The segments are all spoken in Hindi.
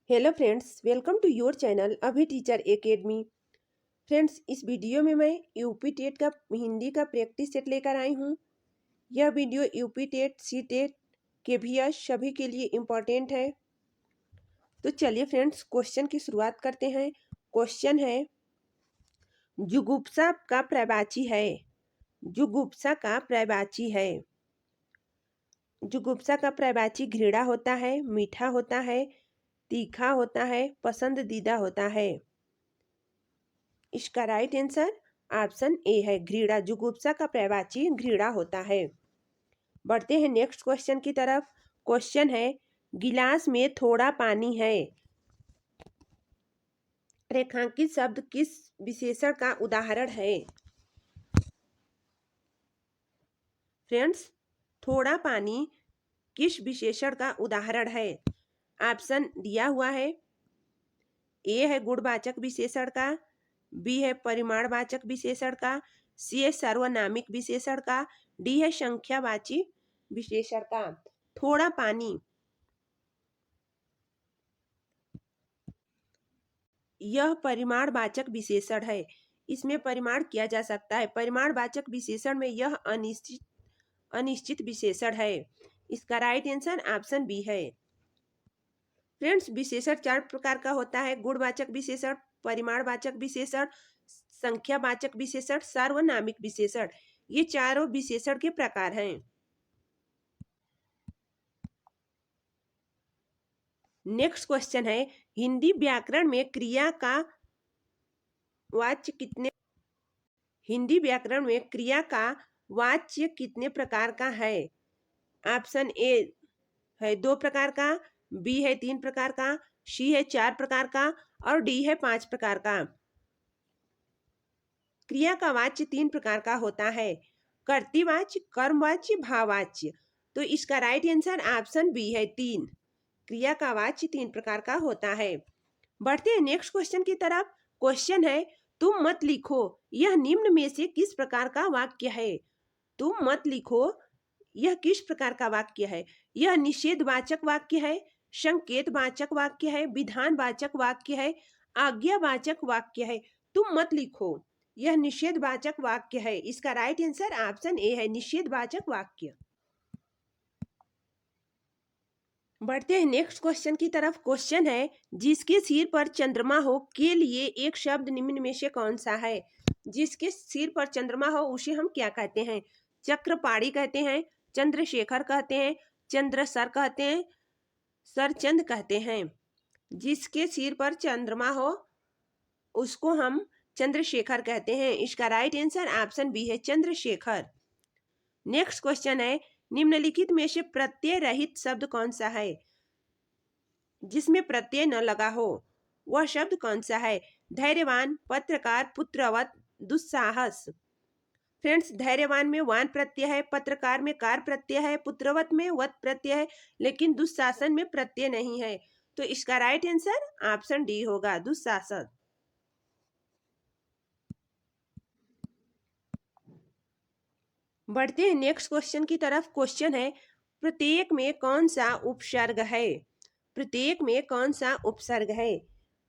Hello friends, welcome to your channel Abhi Teacher Academy. Friends, इस वीडियो में मैं यूपी टेट का हिंदी का प्रैक्टिस सेट लेकर आई हूँ। यह video UP TET, C TET, KVS सभी के लिए इम्पोर्टेंट है। तो चलिए फ्रेंड्स, क्वेश्चन की शुरुआत करते हैं। क्वेश्चन है, जुगुप्सा का प्रवाची है। जुगुप्सा का प्रवाची है। जुगुप्सा का प्रवाची घृणा होता है, मीठा होता है, तीखा होता है, पसंदीदा होता है। इसका राइट आंसर ऑप्शन ए है, घृणा। जुगुप्सा का प्रवाची घृणा होता है। बढ़ते हैं नेक्स्ट क्वेश्चन की तरफ। क्वेश्चन है, गिलास में थोड़ा पानी है। रेखांकित शब्द किस विशेषण का उदाहरण है? फ्रेंड्स, थोड़ा पानी किस विशेषण का उदाहरण है? ऑप्शन दिया हुआ है। ए है गुणवाचक विशेषण का, बी है परिमाणवाचक विशेषण का, सी है सार्वनामिक विशेषण का, डी है संख्यावाची विशेषण का। थोड़ा पानी यह परिमाणवाचक विशेषण है। इसमें परिमाण किया जा सकता है। परिमाणवाचक विशेषण में यह अनिश्चित विशेषण है। इसका राइट आंसर ऑप्शन बी है। फ्रेंड्स, विशेषण 4 प्रकार का होता है: गुणवाचक विशेषण, परिमाणवाचक विशेषण, संख्यावाचक विशेषण, सार्वनामिक विशेषण। ये चारों विशेषण के प्रकार हैं। नेक्स्ट क्वेश्चन है, हिंदी व्याकरण में क्रिया का वाच्य कितने प्रकार का है? ऑप्शन ए है 2 प्रकार का, बी है 3 प्रकार का, सी है 4 प्रकार का और डी है 5 प्रकार का। क्रिया का वाच्य 3 प्रकार का होता है: कर्तृवाच्य, कर्मवाच्य, भाववाच्य। तो इसका राइट आंसर ऑप्शन बी है 3। क्रिया का वाच्य 3 प्रकार का होता है। बढ़ते हैं नेक्स्ट क्वेश्चन की तरफ। क्वेश्चन है, तुम मत लिखो, यह निम्न में से किस प्रकार का वाक्य है? तुम मत लिखो, यह किस प्रकार का वाक्य है? यह निषेधवाचक वाक्य है, संकेतवाचक वाक्य है, विधानवाचक वाक्य है, आज्ञावाचक वाक्य है। तुम मत लिखो यह निषेधवाचक वाक्य है। इसका राइट आंसर ऑप्शन ए है, निषेधवाचक वाक्य। बढ़ते हैं नेक्स्ट क्वेश्चन की तरफ। क्वेश्चन है, जिसके सिर पर चंद्रमा हो के लिए एक शब्द निम्न में से कौन सा है? जिसके सिर पर चंद्रमा हो उसे हम क्या कहते हैं? चक्रपाणी कहते हैं, चंद्रशेखर कहते हैं, चंद्रसर कहते हैं, सरचंद कहते हैं। जिसके सिर पर चंद्रमा हो उसको हम चंद्रशेखर कहते हैं। इसका राइट आंसर ऑप्शन बी है, चंद्रशेखर। नेक्स्ट क्वेश्चन है, निम्नलिखित में से प्रत्यय रहित शब्द कौन सा है? जिसमें प्रत्यय न लगा हो वह शब्द कौन सा है? धैर्यवान, पत्रकार, पुत्रवत, दुस्साहस। फ्रेंड्स, धैर्यवान में वान प्रत्यय है, पत्रकार में कार प्रत्यय है, पुत्रवत में वत प्रत्यय है, लेकिन दुस्शासन में प्रत्यय नहीं है। तो इसका राइट आंसर ऑप्शन डी होगा, दुस्शासन। बढ़ते हैं नेक्स्ट क्वेश्चन की तरफ। क्वेश्चन है, प्रत्येक में कौन सा उपसर्ग है? प्रत्येक में कौन सा उपसर्ग है?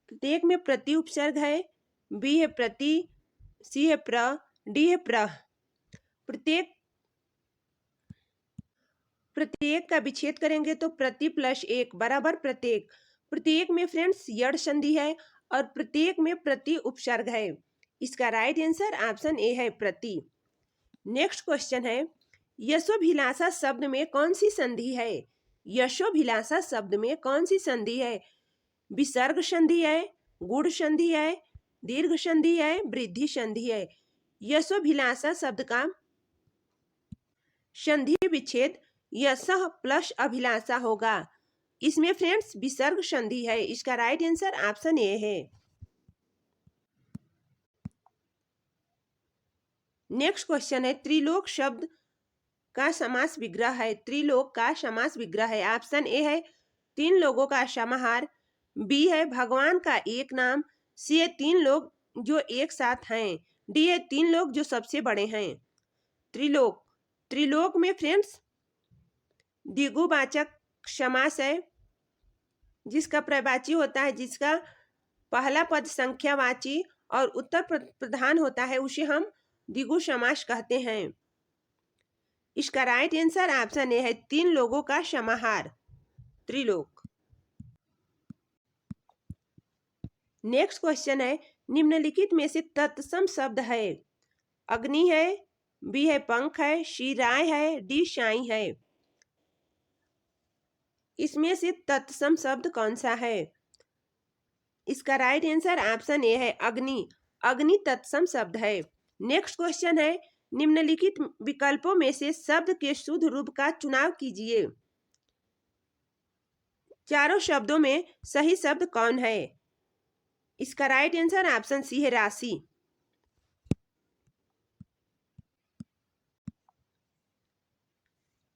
प्रत्येक में प्रति उपसर्ग है, बी है प्रति, सी है प्र, डी है प्र। प्रत्येक का विच्छेद करेंगे तो प्रति प्लस एक बराबर प्रत्येक। प्रत्येक में फ्रेंड्स यड़ संधि है और प्रत्येक में प्रति उपसर्ग है। इसका राइट आंसर ऑप्शन ए है, प्रति। नेक्स्ट क्वेश्चन है, यशोभिलाषा शब्द में कौन सी संधि है? यशोभिलाषा शब्द में कौन सी संधि है? विसर्ग संधि है, गुण संधि है, दीर्घ संधि है, वृद्धि संधि है। यशोभिलाषा शब्द का संधि विच्छेद यशः प्लस अभिलाषा होगा। इसमें फ्रेंड्स विसर्ग संधि है। इसका राइट आंसर ऑप्शन ए है। नेक्स्ट क्वेश्चन है, त्रिलोक शब्द का समास विग्रह है। त्रिलोक का समास विग्रह है। ऑप्शन ए है, 3 लोगों का समाहार, बी है भगवान का एक नाम, सी है 3 लोग जो एक साथ हैं, डी है 3 लोग जो सबसे बड़े हैं। त्रिलोक, त्रिलोक में फ्रेंड्स द्विगुवाचक समास है। जिसका प्रवाची होता है, जिसका पहला पद संख्यावाची और उत्तर प्रधान होता है, उसे हम द्विगु समास कहते हैं। इसका राइट आंसर ऑप्शन ए है, 3 लोगों का समाहार, त्रिलोक। नेक्स्ट क्वेश्चन है, निम्नलिखित में से तत्सम शब्द है। अग्नि है, बी है पंख है, सी राय है, डी शाई है। इसमें से तत्सम शब्द कौन सा है? इसका राइट आंसर ऑप्शन ए है, अग्नि। अग्नि तत्सम शब्द है। नेक्स्ट क्वेश्चन है, निम्नलिखित विकल्पों में से शब्द के शुद्ध रूप का चुनाव कीजिए। चारों शब्दों में सही शब्द कौन है? इसका राइट आंसर ऑप्शन सी है, राशि।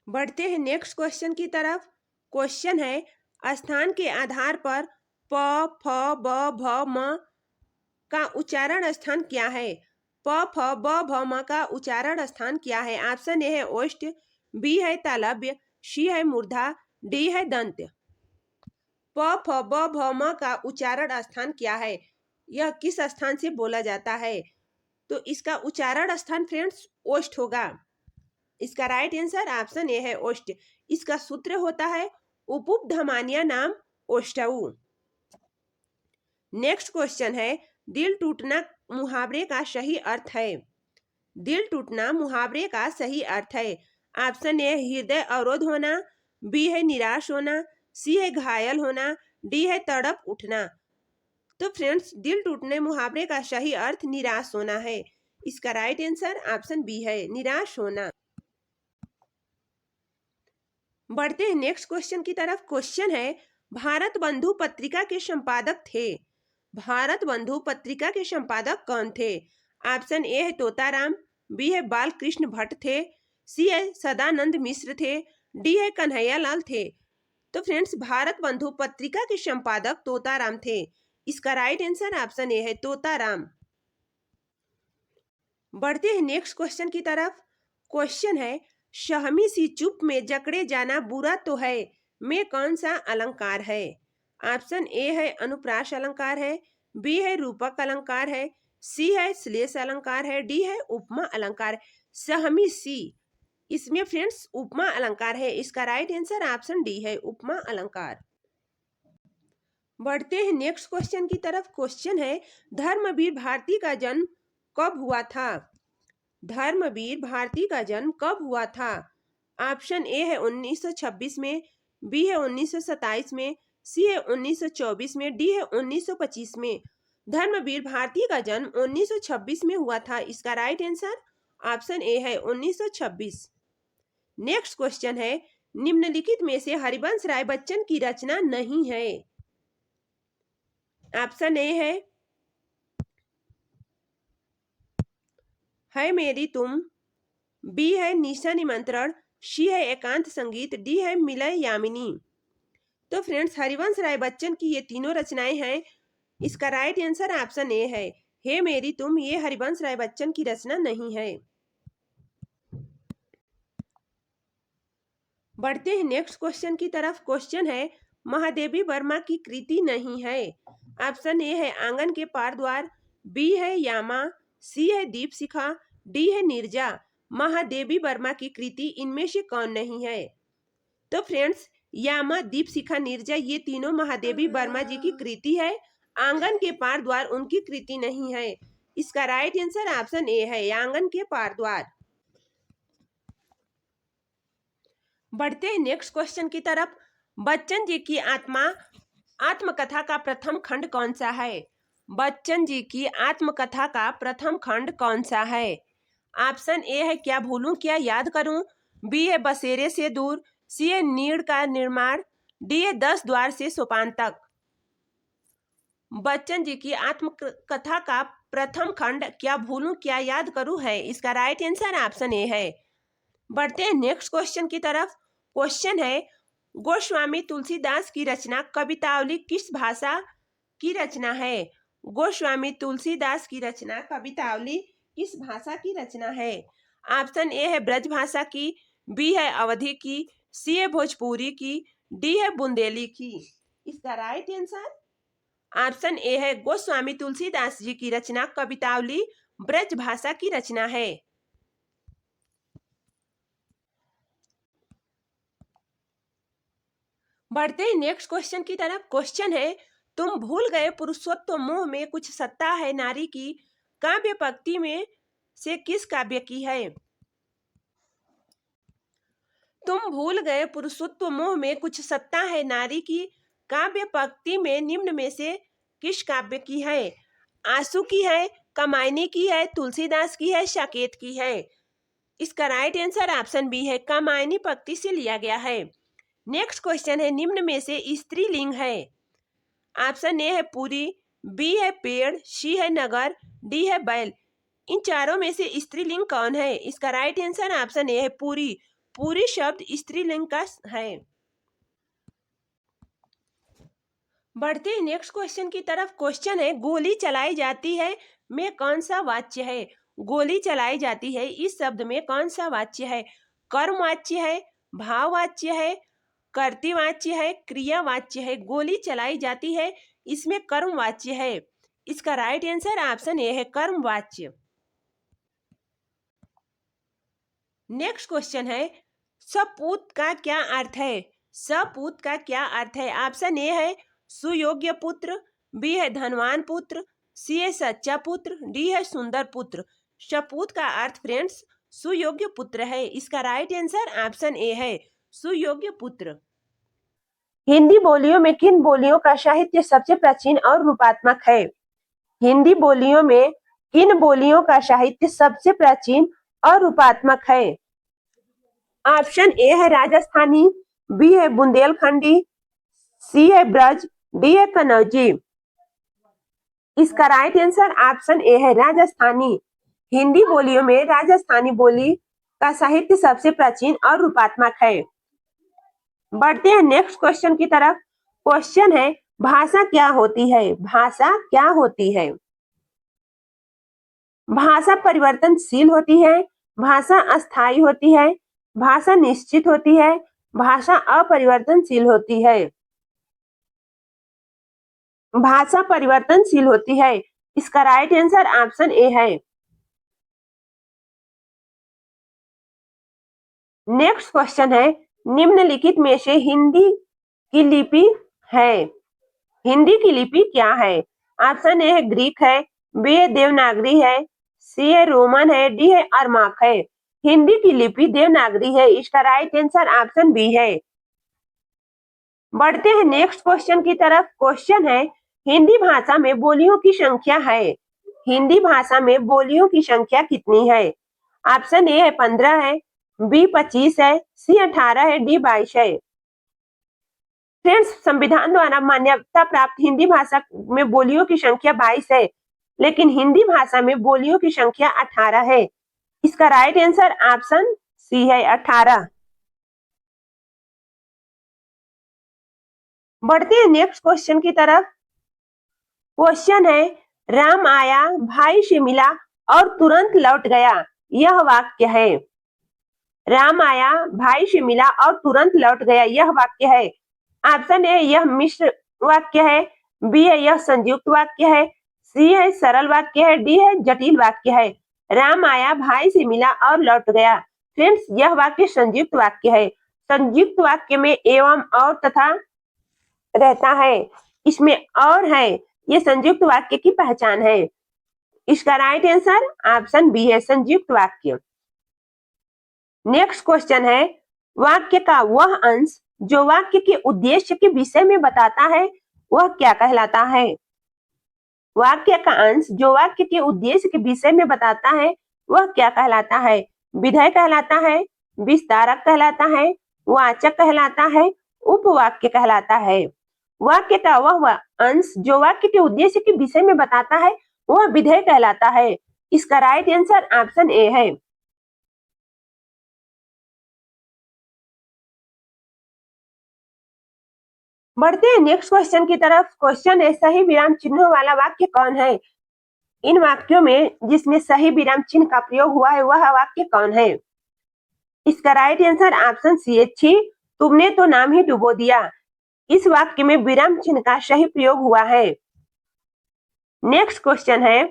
बढ़ते हैं नेक्स्ट क्वेश्चन की तरफ। क्वेश्चन है, स्थान के आधार पर प, फ, ब, भ, म का उच्चारण स्थान क्या है? प, फ, ब, भ, म का उच्चारण स्थान क्या है? ऑप्शन ए है ओष्ठ, बी है तालव्य, सी है मूर्धा, डी है दंत। प, फ, ब, भ, म का उच्चारण स्थान क्या है? यह किस स्थान से बोला जाता है? तो इसका उच्चारण स्थान फ्रेंड्स ओष्ठ होगा। इसका राइट आंसर ऑप्शन ए है, ओष्ठ। इसका सूत्र होता है उपधमानिया नाम ओष्ठऊ। नेक्स्ट क्वेश्चन है, दिल टूटना मुहावरे का सही अर्थ है। दिल टूटना मुहावरे का सही अर्थ है। ऑप्शन ए हृदय अवरोध होना, बी है निराश होना, सी है घायल होना, डी है तड़प उठना। तो फ्रेंड्स, दिल टूटने मुहावरे का सही अर्थ निराश होना है। इसका राइट आंसर ऑप्शन बी है, निराश होना। बढ़ते हैं नेक्स्ट क्वेश्चन की तरफ। क्वेश्चन है, भारत बंधु पत्रिका के संपादक थे। भारत बंधु पत्रिका के संपादक कौन थे? ऑप्शन ए है तोताराम, बी है बालकृष्ण भट्ट थे, सी है सदानंद मिश्र थे, डी है कन्हैयालाल थे। तो फ्रेंड्स, भारत बंधु पत्रिका के संपादक तोताराम थे। इसका राइट आंसर ऑप्शन ए है, तोताराम। बढ़ते हैं नेक्स्ट क्वेश्चन की तरफ। क्वेश्चन है, शहमी सी चुप में जकड़े जाना बुरा तो है में कौन सा अलंकार है? ऑप्शन ए है अनुप्रास अलंकार है, बी है रूपक अलंकार है, सी है श्लेष अलंकार है, डी है उपमा अलंकार। सहमी सी, इसमें फ्रेंड्स उपमा अलंकार है। इसका राइट आंसर ऑप्शन डी है, उपमा अलंकार। बढ़ते हैं नेक्स्ट क्वेश्चन की तरफ। क्वेश्चन है, धर्मवीर भारती का जन्म कब हुआ था? धर्मवीर भारती का जन्म कब हुआ था? ऑप्शन ए है 1926 में, बी है 1927 में, सी है 1924 में, डी है 1925 में। धर्मवीर भारती का जन्म 1926 में हुआ था। इसका राइट आंसर ऑप्शन ए है, 1926। नेक्स्ट क्वेश्चन है, निम्नलिखित में से हरिवंश राय बच्चन की रचना नहीं है। ऑप्शन ए है मेरी तुम, बी है निशा निमंत्रण, सी है एकांत संगीत, डी है मिलय यामिनी। तो फ्रेंड्स, हरिवंश राय बच्चन की ये तीनों रचनाएं हैं। इसका राइट आंसर ऑप्शन ए है, हे मेरी तुम, ये हरिवंश राय बच्चन की रचना नहीं है। बढ़ते हैं नेक्स्ट क्वेश्चन की तरफ। क्वेश्चन है, महादेवी वर्मा की कृति नहीं है। ऑप्शन ए है आंगन के पार द्वार, बी है यामा, सी है दीप शिखा, डी है नीरजा। महादेवी वर्मा की कृति इनमें से कौन नहीं है? तो फ्रेंड्स, यामा, दीप शिखा, नीरजा ये तीनों महादेवी वर्मा जी की कृति है। आंगन के पार द्वार उनकी कृति नहीं है। इसका राइट आंसर ऑप्शन ए है, आंगन के पार द्वार। बढ़ते हैं नेक्स्ट क्वेश्चन की तरफ। बच्चन जी की आत्मकथा का प्रथम खंड कौन सा है? बच्चन जी की आत्मकथा का प्रथम खंड कौन सा है? ऑप्शन ए है क्या भूलूं क्या याद करूं, बी है बसेरे से दूर, सी है नीड़ का निर्माण, डी है 10 द्वार से सोपान तक। बच्चन जी की आत्मकथा का प्रथम खंड क्या भूलूं क्या याद करूं है। इसका राइट आंसर ऑप्शन ए है। बढ़ते हैं नेक्स्ट क्वेश्चन की तरफ। क्वेश्चन है, गोस्वामी तुलसीदास की रचना कवितावली किस भाषा की रचना है? गोस्वामी तुलसीदास की रचना कवितावली किस भाषा की रचना है? ऑप्शन ए है ब्रज भाषा की, बी है अवधी की, सी है भोजपुरी की, डी है बुंदेली की। इसका राइट आंसर ऑप्शन ए है। गोस्वामी तुलसीदास जी की रचना कवितावली ब्रज भाषा की रचना है। बढ़ते हैं नेक्स्ट क्वेश्चन की तरफ। क्वेश्चन है, तुम भूल गए पुरुषोत्तम मोह में कुछ सत्ता है नारी की, काव्य पंक्ति में से किस काव्य की है? तुम भूल गए पुरुषोत्तम मोह में कुछ सत्ता है नारी की, काव्य पंक्ति में निम्न में से किस काव्य की है? आंसू की है, कामायनी की है, तुलसीदास की है, साकेत की है? इसका राइट आंसर ऑप्शन बी है, कामायनी पंक्ति से लिया गया है। नेक्स्ट क्वेश्चन है, निम्न में से स्त्रीलिंग है? ऑप्शन ए है पूरी, बी है पेड़, सी है नगर, डी है बैल। इन चारों में से स्त्रीलिंग कौन है? इसका राइट आंसर ऑप्शन ए है पूरी। पूरी शब्द स्त्रीलिंग का है। बढ़ते हैं नेक्स्ट क्वेश्चन की तरफ। क्वेश्चन है, गोली चलाई जाती है में कौन सा वाच्य है? गोली चलाई जाती है इस शब्द में कौन सा वाच्य है? कर्मवाच्य है, भाववाच्य है, कर्तृवाच्य है, क्रियावाच्य है? गोली चलाई जाती है इसमें कर्मवाच्य है। इसका राइट आंसर ऑप्शन ए है, कर्मवाच्य। नेक्स्ट क्वेश्चन है, सपूत का क्या अर्थ है? सपूत का क्या अर्थ है? ऑप्शन ए है सुयोग्य पुत्र, बी है धनवान पुत्र, सी है सच्चा पुत्र, डी है सुंदर पुत्र। सपूत का अर्थ फ्रेंड्स सुयोग्य पुत्र है। इसका राइट आंसर ऑप्शन ए है, सुयोग्य पुत्र। हिंदी बोलियों में किन बोलियों का साहित्य सबसे प्राचीन और रूपात्मक है? हिंदी बोलियों में किन बोलियों का साहित्य सबसे प्राचीन और रूपात्मक है? ऑप्शन ए है राजस्थानी, बी है बुंदेलखंडी, सी है ब्रज, डी है कन्नौजी। इसका राइट आंसर ऑप्शन ए है राजस्थानी। हिंदी बोलियों में राजस्थानी बोली का साहित्य सबसे प्राचीन और रूपात्मक है। बढ़ते हैं नेक्स्ट क्वेश्चन की तरफ। क्वेश्चन है, भाषा क्या होती है? भाषा क्या होती है? भाषा परिवर्तनशील होती है, भाषा अस्थायी होती है, भाषा निश्चित होती है, भाषा अपरिवर्तनशील होती है? भाषा परिवर्तनशील होती है। इसका राइट आंसर ऑप्शन ए है। नेक्स्ट क्वेश्चन है, निम्नलिखित में से हिंदी की लिपि है? हिंदी की लिपि क्या है? ऑप्शन ए है ग्रीक है, बी है देवनागरी है, सी है रोमन है, डी है अरमाक है? हिंदी की लिपि देवनागरी है। इसका राइट आंसर ऑप्शन बी है। बढ़ते हैं नेक्स्ट क्वेश्चन की तरफ। क्वेश्चन है, हिंदी भाषा में बोलियों की संख्या है? हिंदी भाषा में बोलियों की संख्या कितनी है? ऑप्शन ए है 15 है, बी 25 है, सी 18 है, डी 22 है? फ्रेंड्स, संविधान द्वारा मान्यता प्राप्त हिंदी भाषा में बोलियों की संख्या 22 है, लेकिन हिंदी भाषा में बोलियों की संख्या 18 है। इसका राइट आंसर ऑप्शन सी है, 18। बढ़ते हैं नेक्स्ट क्वेश्चन की तरफ। क्वेश्चन है, राम आया भाई से मिला और तुरंत लौट गया, यह वाक्य है? राम आया भाई से मिला और तुरंत लौट गया, यह वाक्य है? ऑप्शन ए यह मिश्र वाक्य है, बी है यह संयुक्त वाक्य है, सी है सरल वाक्य है, डी है जटिल वाक्य है? राम आया भाई से मिला और लौट गया। फ्रेंड्स, यह वाक्य संयुक्त वाक्य है। संयुक्त वाक्य में एवं और तथा रहता है, इसमें और है, ये संयुक्त वाक्य की पहचान है। इसका राइट आंसर ऑप्शन बी है, संयुक्त वाक्य। नेक्स्ट क्वेश्चन है, वाक्य का वह अंश जो वाक्य के उद्देश्य के विषय में बताता है वह क्या कहलाता है? वाक्य का अंश जो वाक्य के उद्देश्य के विषय में बताता है वह क्या कहलाता है? विधेय कहलाता है, विस्तारक कहलाता है, वाचक कहलाता है, उपवाक्य कहलाता है? वाक्य का वह अंश जो वाक्य के उद्देश्य के विषय में बताता है वह विधेय कहलाता है। इसका राइट आंसर ऑप्शन ए है। बढ़ते हैं नेक्स्ट क्वेश्चन की तरफ। क्वेश्चन है, सही विराम चिन्हों वाला वाक्य कौन है? इन वाक्यों में जिसमें सही विराम चिन्ह का प्रयोग हुआ है वह वाक्य कौन है? इसका राइट आंसर ऑप्शन सी है, छी तुमने तो नाम ही डुबो दिया। इस वाक्य में विराम चिन्ह का सही प्रयोग हुआ है। नेक्स्ट क्वेश्चन है,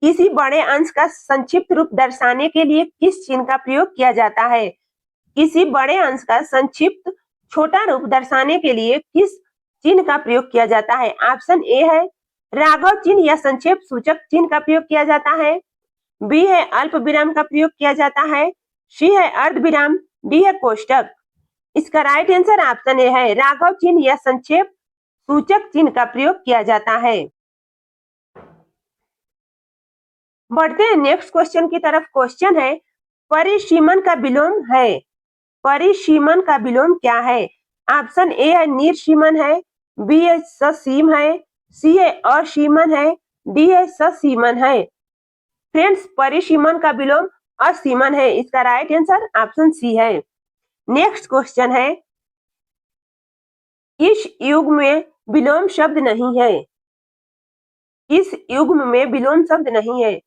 किसी बड़े अंश का संक्षिप्त रूप दर्शाने के लिए किस चिन्ह का प्रयोग किया जाता है? किसी बड़े अंश का संक्षिप्त छोटा रूप दर्शाने के लिए किस चिन्ह का प्रयोग किया जाता है? ऑप्शन ए है राघव चिन्ह या संक्षेप सूचक चिन्ह का प्रयोग किया जाता है। बी है अल्प विराम का प्रयोग किया जाता है। सी है अर्ध विराम। डी है कोष्टक। इसका राइट आंसर ऑप्शन ए है राघव चिन्ह या संक्षेप सूचक चिन्ह का प्रयोग किया जाता है। बढ़ते हैं नेक्स्ट क्वेश्चन की तरफ। क्वेश्चन है, परिसीमन का विलोम है। परिसीमन का विलोम क्या है? ऑप्शन ए है निर्सीमन है। बी है ससीम है। सी है असीमन है। डी है ससीमन है। फ्रेंड्स, परिसीमन का विलोम असीमन है। इसका राइट आंसर ऑप्शन सी है। नेक्स्ट क्वेश्चन है, इस युग में विलोम शब्द नहीं है। इस युग में विलोम शब्द नहीं है।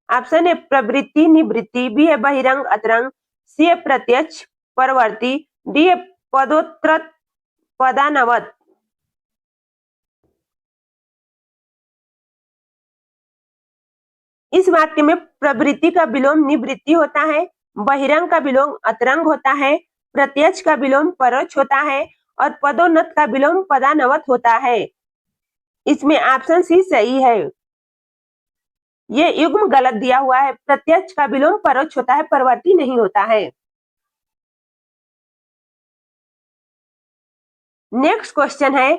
ऑप्शन ए प्रवृत्ति निवृत्ति। बी है बहिरंग अतरंग। सी है प्रत्यक्ष परवर्ती। डी है पदोत्तर पदानवत। इस वाक्य में प्रवृत्ति का विलोम निवृत्ति होता है, बहिरंग का विलोम अतरंग होता है, प्रत्यक्ष का विलोम परोक्ष होता है और पदोन्नत का विलोम पदानवत होता है। इसमें ऑप्शन सी सही है। ये युग्म गलत दिया हुआ है। प्रत्यक्ष का विलोम परोक्ष होता है, परवर्ती नहीं होता है। नेक्स्ट क्वेश्चन है,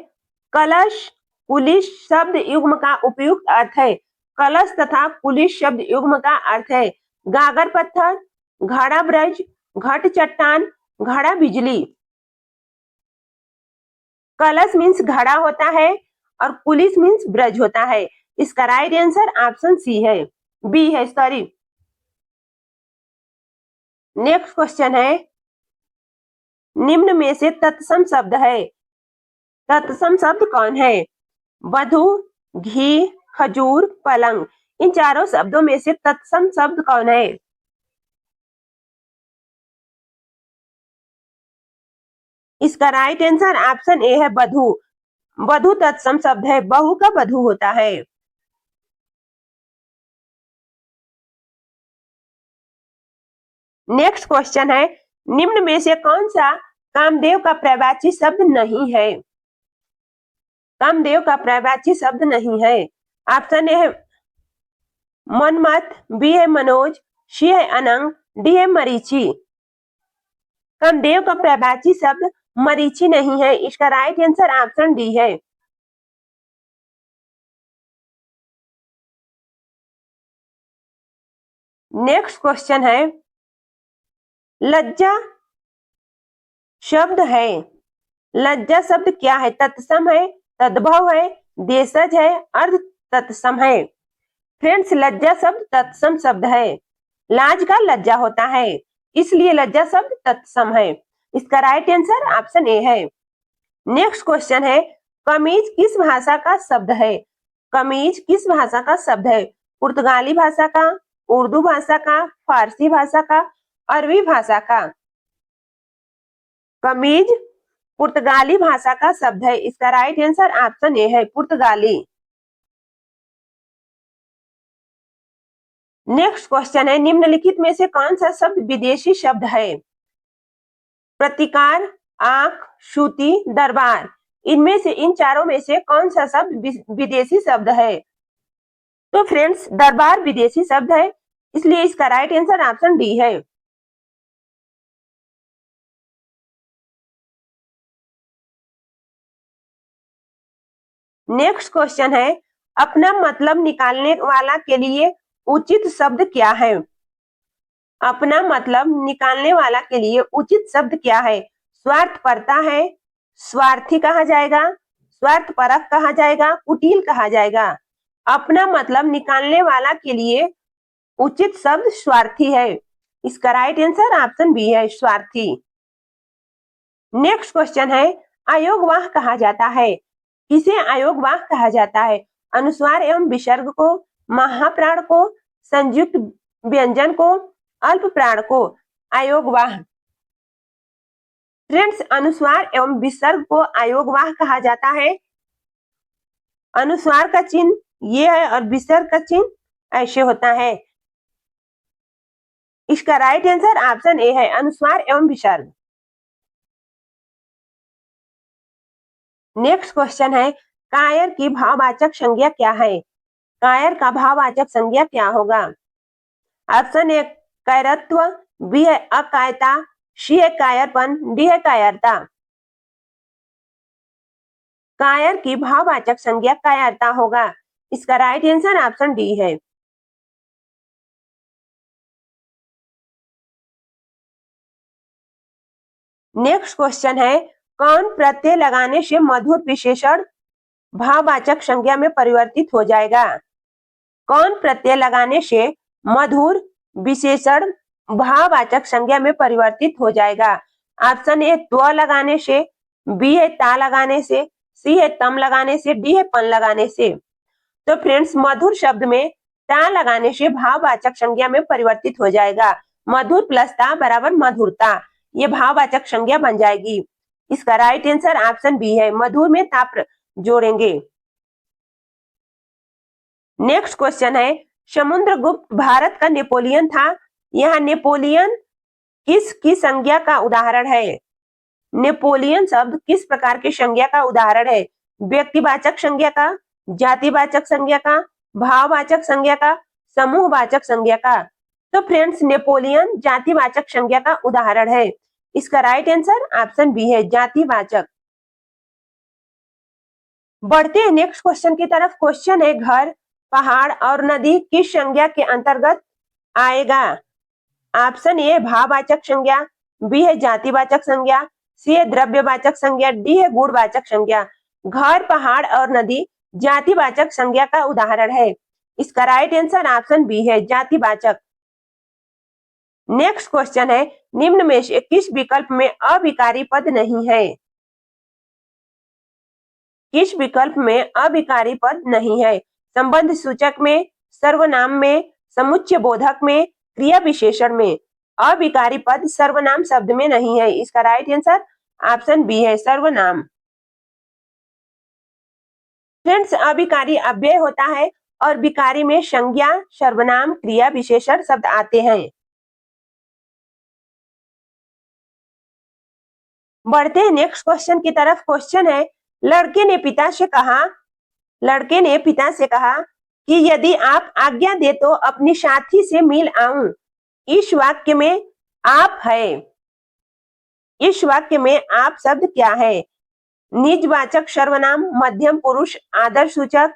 कलश कुलिश शब्द युग्म का उपयुक्त अर्थ है। कलश तथा कुलिश शब्द युग्म का अर्थ है गागर पत्थर, घड़ा ब्रज, घट चट्टान, घड़ा बिजली। कलश मीन्स घड़ा होता है और कुलिश मीन्स ब्रज होता है। इसका राइट आंसर ऑप्शन सी है, बी है, सॉरी। नेक्स्ट क्वेश्चन है, निम्न में से तत्सम शब्द है। तत्सम शब्द कौन है? वधु, घी, खजूर, पलंग। इन चारों शब्दों में से तत्सम शब्द कौन है? इसका राइट आंसर ऑप्शन ए है वधु। वधु तत्सम शब्द है, बहू का वधु होता है। नेक्स्ट क्वेश्चन है, निम्न में से कौन सा कामदेव का पर्यायवाची शब्द नहीं है? कामदेव का पर्यायवाची शब्द नहीं है। ऑप्शन ए है मनमत, बी है मनोज, सी है अनंग, डी है मरीचि। कामदेव का पर्यायवाची शब्द मरीचि नहीं है। इसका राइट आंसर ऑप्शन डी है। नेक्स्ट क्वेश्चन है, लज्जा शब्द है। लज्जा शब्द क्या है? तत्सम है, तद्भव है, देशज है, अर्ध तत्सम है। फ्रेंड्स, लज्जा शब्द तत्सम शब्द है। लाज का लज्जा होता है, इसलिए लज्जा शब्द तत्सम है। इसका राइट आंसर ऑप्शन ए है। नेक्स्ट क्वेश्चन है, कमीज किस भाषा का शब्द है? कमीज किस भाषा का शब्द है? पुर्तगाली भाषा का, उर्दू भाषा का, फारसी भाषा का, अरबी भाषा का। कमीज पुर्तगाली भाषा का शब्द है। इसका राइट आंसर ऑप्शन ए है, पुर्तगाली। नेक्स्ट क्वेश्चन है, निम्नलिखित में से कौन सा शब्द विदेशी शब्द है? प्रतिकार, आंख, श्रुति, दरबार। इनमें से इन चारों में से कौन सा शब्द विदेशी शब्द है? तो फ्रेंड्स, दरबार विदेशी शब्द है, इसलिए इसका राइट आंसर ऑप्शन डी है। नेक्स्ट क्वेश्चन है, अपना मतलब निकालने वाला के लिए उचित शब्द क्या है? अपना मतलब निकालने वाला के लिए उचित शब्द क्या है? स्वार्थपरता है, स्वार्थी कहा जाएगा, स्वार्थपरक कहा जाएगा, कुटिल कहा जाएगा। अपना मतलब निकालने वाला के लिए उचित शब्द स्वार्थी है। इसका राइट आंसर ऑप्शन बी है, स्वार्थी। नेक्स्ट क्वेश्चन है, अयोगवाह कहा जाता है। किसे अयोगवाह कहा जाता है? अनुस्वार एवं विसर्ग को, महाप्राण को, संयुक्त व्यंजन को, अल्प प्राण को। अयोगवाह फ्रेंड्स, अनुस्वार एवं विसर्ग को अयोगवाह कहा जाता है। अनुस्वार का चिन्ह ये है और विसर्ग का चिन्ह ऐसे होता है। इसका राइट आंसर ऑप्शन ए है, अनुस्वार एवं विसर्ग। नेक्स्ट क्वेश्चन है, कायर की भाववाचक संज्ञा क्या है? कायर का भाववाचक संज्ञा क्या होगा? ऑप्शन ए कायरत्व, बी है अकायता, सी है कायरपन, डी है कायरता। कायर की भाववाचक संज्ञा कायरता होगा। इसका राइट आंसर ऑप्शन डी है। नेक्स्ट क्वेश्चन है, कौन प्रत्यय लगाने से मधुर विशेषण भाववाचक संज्ञा में परिवर्तित हो जाएगा? कौन प्रत्यय लगाने से मधुर विशेषण भाववाचक संज्ञा में परिवर्तित हो जाएगा? ऑप्शन ए त्व लगाने से, बी है ता लगाने से, सी है तम लगाने से, डी है पन लगाने से। तो फ्रेंड्स, मधुर शब्द में ता लगाने से भाववाचक संज्ञा में परिवर्तित हो जाएगा। मधुर प्लस ता बराबर मधुरता, ये भाववाचक संज्ञा बन जाएगी। इसका राइट आंसर ऑप्शन बी है, मधुर में ता जोड़ेंगे। नेक्स्ट क्वेश्चन है, समुद्रगुप्त भारत का नेपोलियन था। यह नेपोलियन किसकी संज्ञा का उदाहरण है? नेपोलियन शब्द किस प्रकार की संज्ञा का उदाहरण है? व्यक्तिवाचक संज्ञा का, जातिवाचक संज्ञा का, भाववाचक संज्ञा का, समूहवाचक संज्ञा का? तो फ्रेंड्स, नेपोलियन जातिवाचक संज्ञा का उदाहरण है। इसका राइट आंसर ऑप्शन बी है, जातिवाचक। बढ़ते हैं नेक्स्ट क्वेश्चन की तरफ। क्वेश्चन है, घर, पहाड़ और नदी किस संज्ञा के अंतर्गत आएगा? ऑप्शन ए भाववाचक संज्ञा, बी है जातिवाचक संज्ञा, सी है द्रव्यवाचक संज्ञा, डी है गुणवाचक संज्ञा। घर, पहाड़ और नदी जातिवाचक संज्ञा का उदाहरण है। इसका राइट आंसर ऑप्शन बी है, जातिवाचक। नेक्स्ट क्वेश्चन है, निम्न में से किस विकल्प में अविकारी पद नहीं है? किस विकल्प में अविकारी पद नहीं है? संबंध सूचक में, सर्वनाम में, समुच्चय बोधक में, क्रिया विशेषण में। अविकारी पद सर्वनाम शब्द में नहीं है। इसका राइट आंसर ऑप्शन बी है, सर्वनाम। फ्रेंड्स, अविकारी अव्यय होता है और विकारी में संज्ञा, सर्वनाम, क्रिया विशेषण शब्द आते हैं। बढ़ते हैं नेक्स्ट क्वेश्चन की तरफ। क्वेश्चन है, लड़के ने पिता से कहा, लड़के ने पिता से कहा कि यदि आप आज्ञा दे तो अपनी साथी से मिल आऊं। इस वाक्य में आप है, इस वाक्य में आप शब्द क्या है? निजवाचक सर्वनाम, मध्यम पुरुष, आदर सूचक,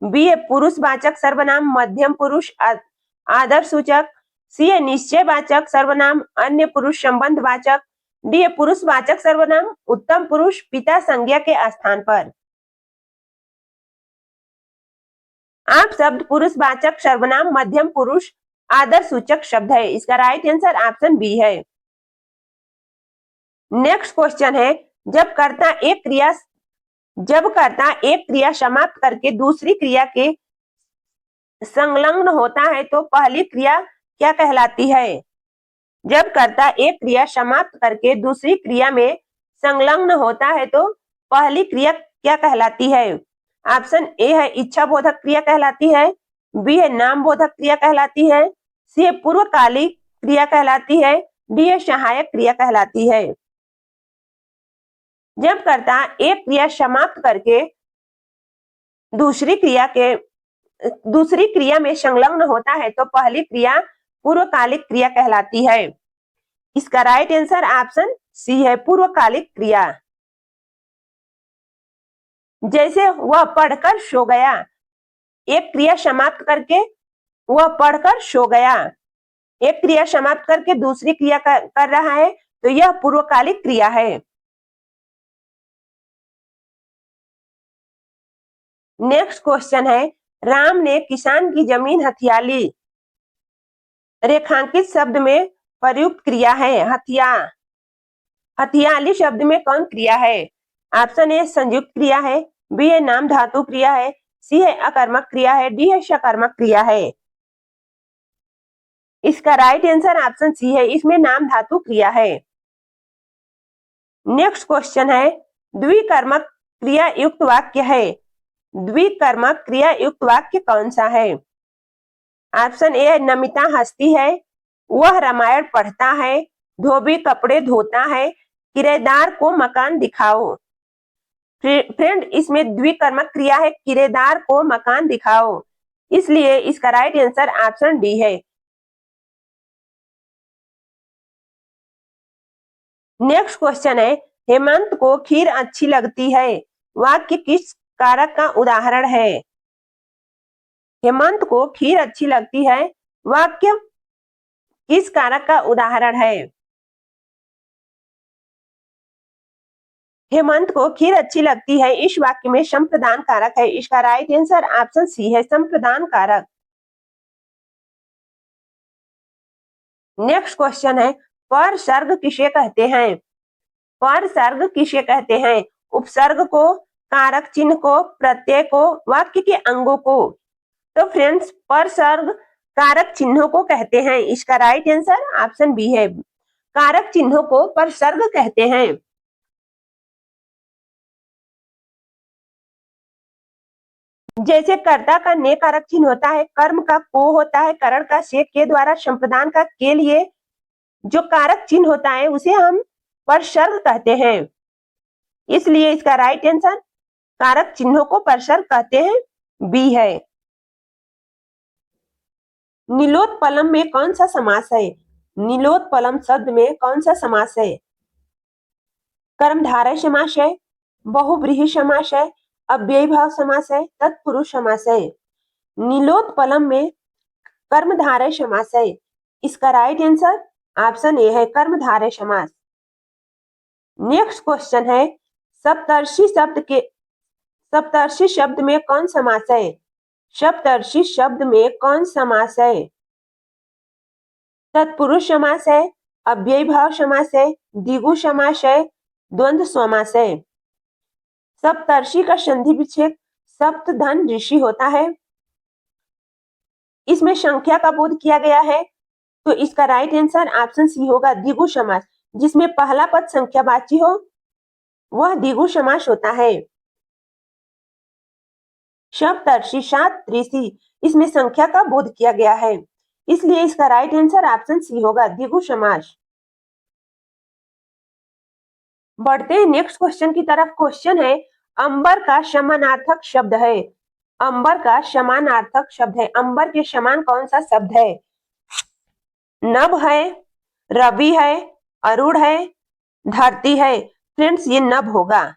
बी है पुरुषवाचक सर्वनाम, मध्यम पुरुष, आदर सूचक, सी है निश्चयवाचक सर्वनाम, अन्य पुरुष संबंध वाचक, डी है पुरुषवाचक सर्वनाम, उत्तम पुरुष, पिता संज्ञा के स्थान पर। आप शब्द पुरुषवाचक सर्वनाम, मध्यम पुरुष, आदर सूचक शब्द है। इसका राइट आंसर ऑप्शन बी है। नेक्स्ट क्वेश्चन है, जब कर्ता एक क्रिया समाप्त करके दूसरी क्रिया के संलग्न होता है तो पहली क्रिया क्या कहलाती है? जब कर्ता एक क्रिया समाप्त करके दूसरी क्रिया में संलग्न होता है तो पहली क्रिया क्या कहलाती है? ऑप्शन ए है इच्छा बोधक क्रिया कहलाती है, बी है नाम बोधक क्रिया कहलाती है, सी है पूर्वकालिक क्रिया कहलाती है, डी है सहायक क्रिया कहलाती है। जब कर्ता एक क्रिया समाप्त करके दूसरी क्रिया में संलग्न होता है तो पहली क्रिया पूर्वकालिक क्रिया कहलाती है। इसका राइट आंसर ऑप्शन सी है, पूर्वकालिक क्रिया। जैसे वह पढ़कर सो गया, एक क्रिया समाप्त करके वह पढ़कर सो गया, एक क्रिया समाप्त करके दूसरी क्रिया कर रहा है तो यह पूर्वकालिक क्रिया है। नेक्स्ट क्वेश्चन है, राम ने किसान की जमीन हथिया ली। रेखांकित शब्द में प्रयुक्त क्रिया है हथिया। हथियाली शब्द में कौन क्रिया है? ऑप्शन ए संयुक्त क्रिया है, बी है नाम धातु क्रिया है, सी है अकर्मक क्रिया है, डी है सकर्मक क्रिया है। इसका राइट आंसर ऑप्शन सी है, इसमें नाम धातु क्रिया है। नेक्स्ट क्वेश्चन है द्विकर्मक क्रिया युक्त वाक्य है। द्विकर्मक क्रिया युक्त वाक्य कौन सा है? ऑप्शन ए नमिता हंसती है, वह रामायण पढ़ता है, धोबी कपड़े धोता है, किराएदार को मकान दिखाओ। फ्रेंड इसमें द्विकर्मक क्रिया है किराएदार को मकान दिखाओ, इसलिए इसका राइट आंसर ऑप्शन डी है। नेक्स्ट क्वेश्चन है हेमंत को खीर अच्छी लगती है, वाक्य किस कारक का उदाहरण है? हेमंत को खीर अच्छी लगती है, वाक्य किस कारक का उदाहरण है? हेमंत को खीर अच्छी लगती है, इस वाक्य में संप्रदान कारक है, इसका राइट आंसर ऑप्शन सी है संप्रदान कारक। नेक्स्ट क्वेश्चन है परसर्ग किसे कहते हैं? परसर्ग किसे कहते हैं? उपसर्ग को, कारक चिन्ह को, प्रत्यय को, वाक्य के अंगों को। तो फ्रेंड्स परसर्ग कारक चिन्हों को कहते हैं, इसका राइट आंसर ऑप्शन बी है, कारक चिन्हों को परसर्ग कहते हैं। जैसे कर्ता का ने कारक चिन्ह होता है, कर्म का को होता है, करण का से के द्वारा, संप्रदान का के लिए जो कारक चिन्ह होता है उसे हम परसर्ग कहते हैं, इसलिए इसका राइट आंसर कारक चिन्हों को परसर्ग कहते हैं बी है। नीलोत्पलम में कौन सा समास है? नीलोत्पलम शब्द में कौन सा समास है? कर्मधारय समास है, बहुव्रीहि समास है, अव्ययीभाव समास है, तत्पुरुष समास है। नीलोत्पलम में कर्मधारय समास है, इसका राइट आंसर ऑप्शन ए है कर्मधारय समास। नेक्स्ट क्वेश्चन है सप्तर्षि शब्द में कौन समास है? सप्तर्षि शब्द में कौन समास है? तत्पुरुष समास है, अव्ययीभाव समास है, द्विगु समास है, द्वंद्व समास है। सप्तर्षि का संधि विच्छेद सप्तधन ऋषि होता है, इसमें संख्या का बोध किया गया है, तो इसका राइट आंसर ऑप्शन सी होगा द्विगु समास, जिसमें पहला पद संख्यावाची हो वह द्विगु समास होता है। सप्तर्षि सात ऋषि, इसमें संख्या का बोध किया गया है, इसलिए इसका राइट आंसर ऑप्शन सी होगा द्विगु समास। बढ़ते हैं नेक्स्ट क्वेश्चन की तरफ। क्वेश्चन है अंबर का समानार्थक शब्द है। अंबर का समानार्थक शब्द है, अंबर के समान कौन सा शब्द है? नभ है, रवि है, अरुण है, धरती है। फ्रेंड्स ये नभ होगा।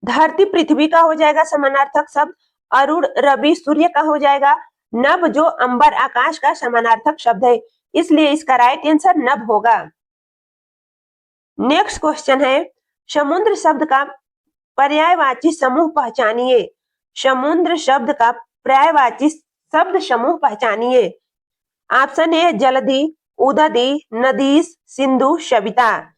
धरती पृथ्वी का हो जाएगा समानार्थक शब्द, अरुण रवि सूर्य का हो जाएगा, नभ जो अंबर आकाश का समानार्थक शब्द है, इसलिए इसका राइट आंसर नभ होगा। नेक्स्ट क्वेश्चन है समुद्र शब्द का पर्यायवाची समूह पहचानिए। समुद्र शब्द का पर्यायवाची शब्द समूह पहचानिए। ऑप्शन ए जलधि, उदधि, नदीस, सिंधु, सविता।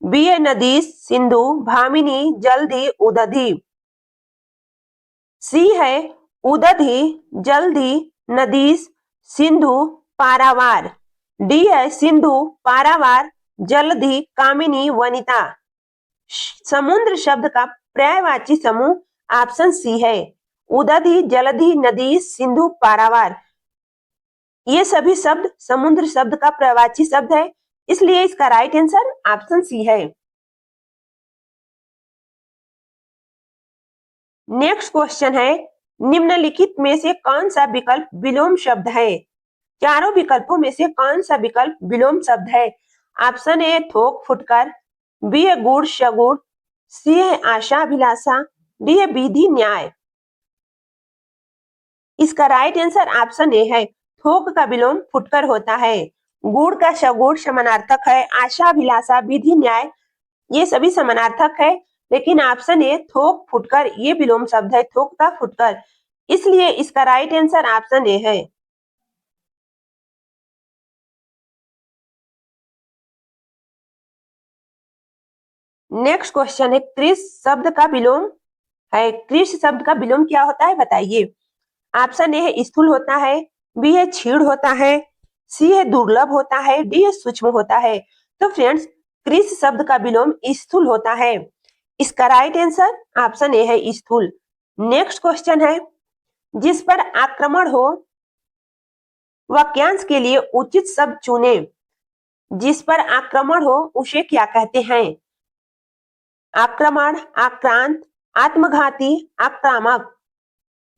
बी ए नदीस, सिंधु, भामिनी, जलधि, उदधि। सी है उदधि, जलधि, नदीस, सिंधु, पारावार। डी है सिंधु, पारावार, जलधि, कामिनी, वनिता। समुद्र शब्द का पर्यायवाची समूह ऑप्शन सी है उदधि, जलधि, नदी, सिंधु, पारावार। ये सभी शब्द समुद्र शब्द का पर्यायवाची शब्द है, इसलिए इसका राइट आंसर ऑप्शन सी है। नेक्स्ट क्वेश्चन है निम्नलिखित में से कौन सा विकल्प विलोम शब्द है? चारों विकल्पों में से कौन सा विकल्प विलोम शब्द है? ऑप्शन ए थोक फुटकर, बी है गुड़ शगुड़, सी है आशा अभिलाषा, डी है विधि न्याय। इसका राइट आंसर ऑप्शन ए है थोक का विलोम फुटकर होता है, गुड़ का शगुड़ समानार्थक है, आशा अभिलाषा विधि न्याय ये सभी समानार्थक है, लेकिन ऑप्शन ए थोक फुटकर ये विलोम शब्द है, थोक का फुटकर, इसलिए इसका राइट आंसर ऑप्शन ए है। नेक्स्ट क्वेश्चन है कृष शब्द का विलोम है। कृष शब्द का विलोम क्या होता है बताइए। ऑप्शन ए है स्थूल होता है, बी है छीड़ होता है, सी है दुर्लभ होता है, डी है सूक्ष्म होता है। तो फ्रेंड्स, कृष शब्द का विलोम स्थूल होता है। इसका राइट आंसर ऑप्शन ए है स्थूल। नेक्स्ट क्वेश्चन है, जिस पर आक्रमण हो वाक्यांश के लिए उचित शब्द चुने। जिस पर आक्रमण हो उसे क्या कहते हैं? आक्रमण, आक्रांत, आत्मघाती, आक्रामक।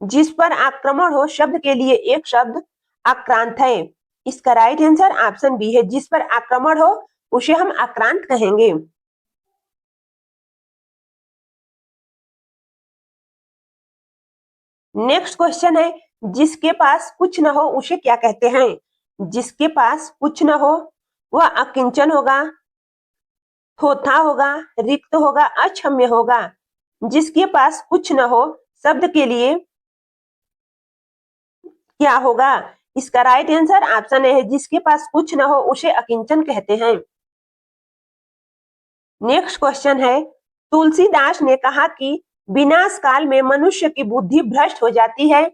जिस पर आक्रमण हो शब्द के लिए एक शब्द आक्रांत है। इसका राइट आंसर ऑप्शन बी है। जिस पर आक्रमण हो उसे हम आक्रांत कहेंगे। नेक्स्ट क्वेश्चन है, जिसके पास कुछ न हो उसे क्या कहते हैं? जिसके पास कुछ न हो वह अकिंचन होगा, थोथा होगा, रिक्त होगा, अक्षम्य होगा। जिसके पास कुछ न हो शब्द के लिए क्या होगा? इसका राइट आंसर ऑप्शन ए है। जिसके पास कुछ न हो उसे अकिंचन कहते हैं। नेक्स्ट क्वेश्चन है, तुलसीदास ने कहा कि विनाश काल में मनुष्य की बुद्धि भ्रष्ट हो जाती है।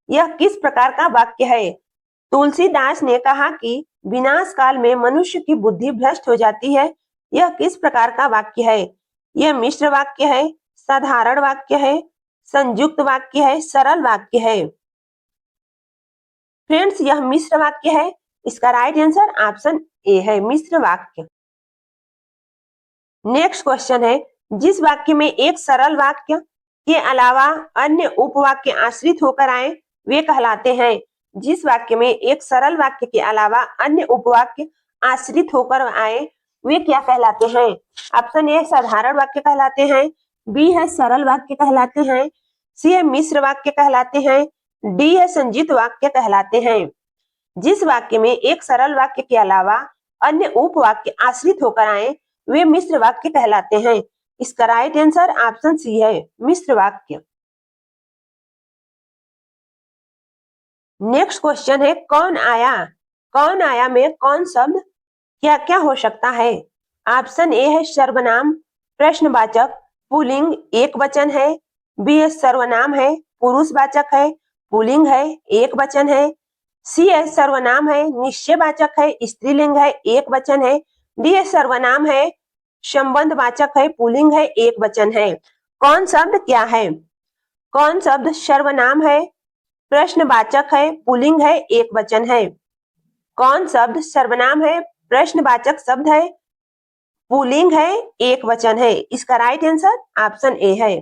यह किस प्रकार का वाक्य है? तुलसीदास ने कहा कि विनाश काल में मनुष्य की बुद्धि भ्रष्ट हो जाती है। यह किस प्रकार का वाक्य है? यह मिश्र वाक्य है, साधारण वाक्य है, संयुक्त वाक्य है, सरल वाक्य है। फ्रेंड्स, यह मिश्र वाक्य है। इसका राइट आंसर ऑप्शन ए है, मिश्र वाक्य। नेक्स्ट क्वेश्चन है, जिस वाक्य में एक सरल वाक्य के अलावा अन्य उपवाक्य आश्रित होकर आए वे कहलाते हैं। जिस वाक्य में एक सरल वाक्य के अलावा अन्य उपवाक्य आश्रित होकर आए वे क्या कहलाते हैं? ऑप्शन ए साधारण वाक्य कहलाते हैं, बी है सरल वाक्य कहलाते हैं, सी है मिश्र वाक्य कहलाते हैं, डी है संयुक्त वाक्य कहलाते हैं। जिस वाक्य में एक सरल वाक्य के अलावा अन्य उपवाक्य आश्रित होकर आए वे मिश्र वाक्य कहलाते हैं। इसका राइट आंसर ऑप्शन सी है, मिश्र वाक्य। नेक्स्ट क्वेश्चन है, कौन आया? कौन आया में कौन शब्द क्या क्या हो सकता है? ऑप्शन ए है सर्वनाम, प्रश्नवाचक, पुल्लिंग एक वचन है, बी है सर्वनाम है, पुरुषवाचक है, पुल्लिंग है, एक वचन है, सी है सर्वनाम है, निश्चयवाचक है, स्त्रीलिंग है, एक वचन है, डी है सर्वनाम है, संबंधवाचक है, पुल्लिंग है, एक वचन है। कौन शब्द क्या है? कौन शब्द सर्वनाम है, प्रश्नवाचक है, पुल्लिंग है, एक वचन है। कौन शब्द सर्वनाम है, प्रश्नवाचक शब्द है, पुल्लिंग है, एक वचन है। इसका राइट आंसर ऑप्शन ए है।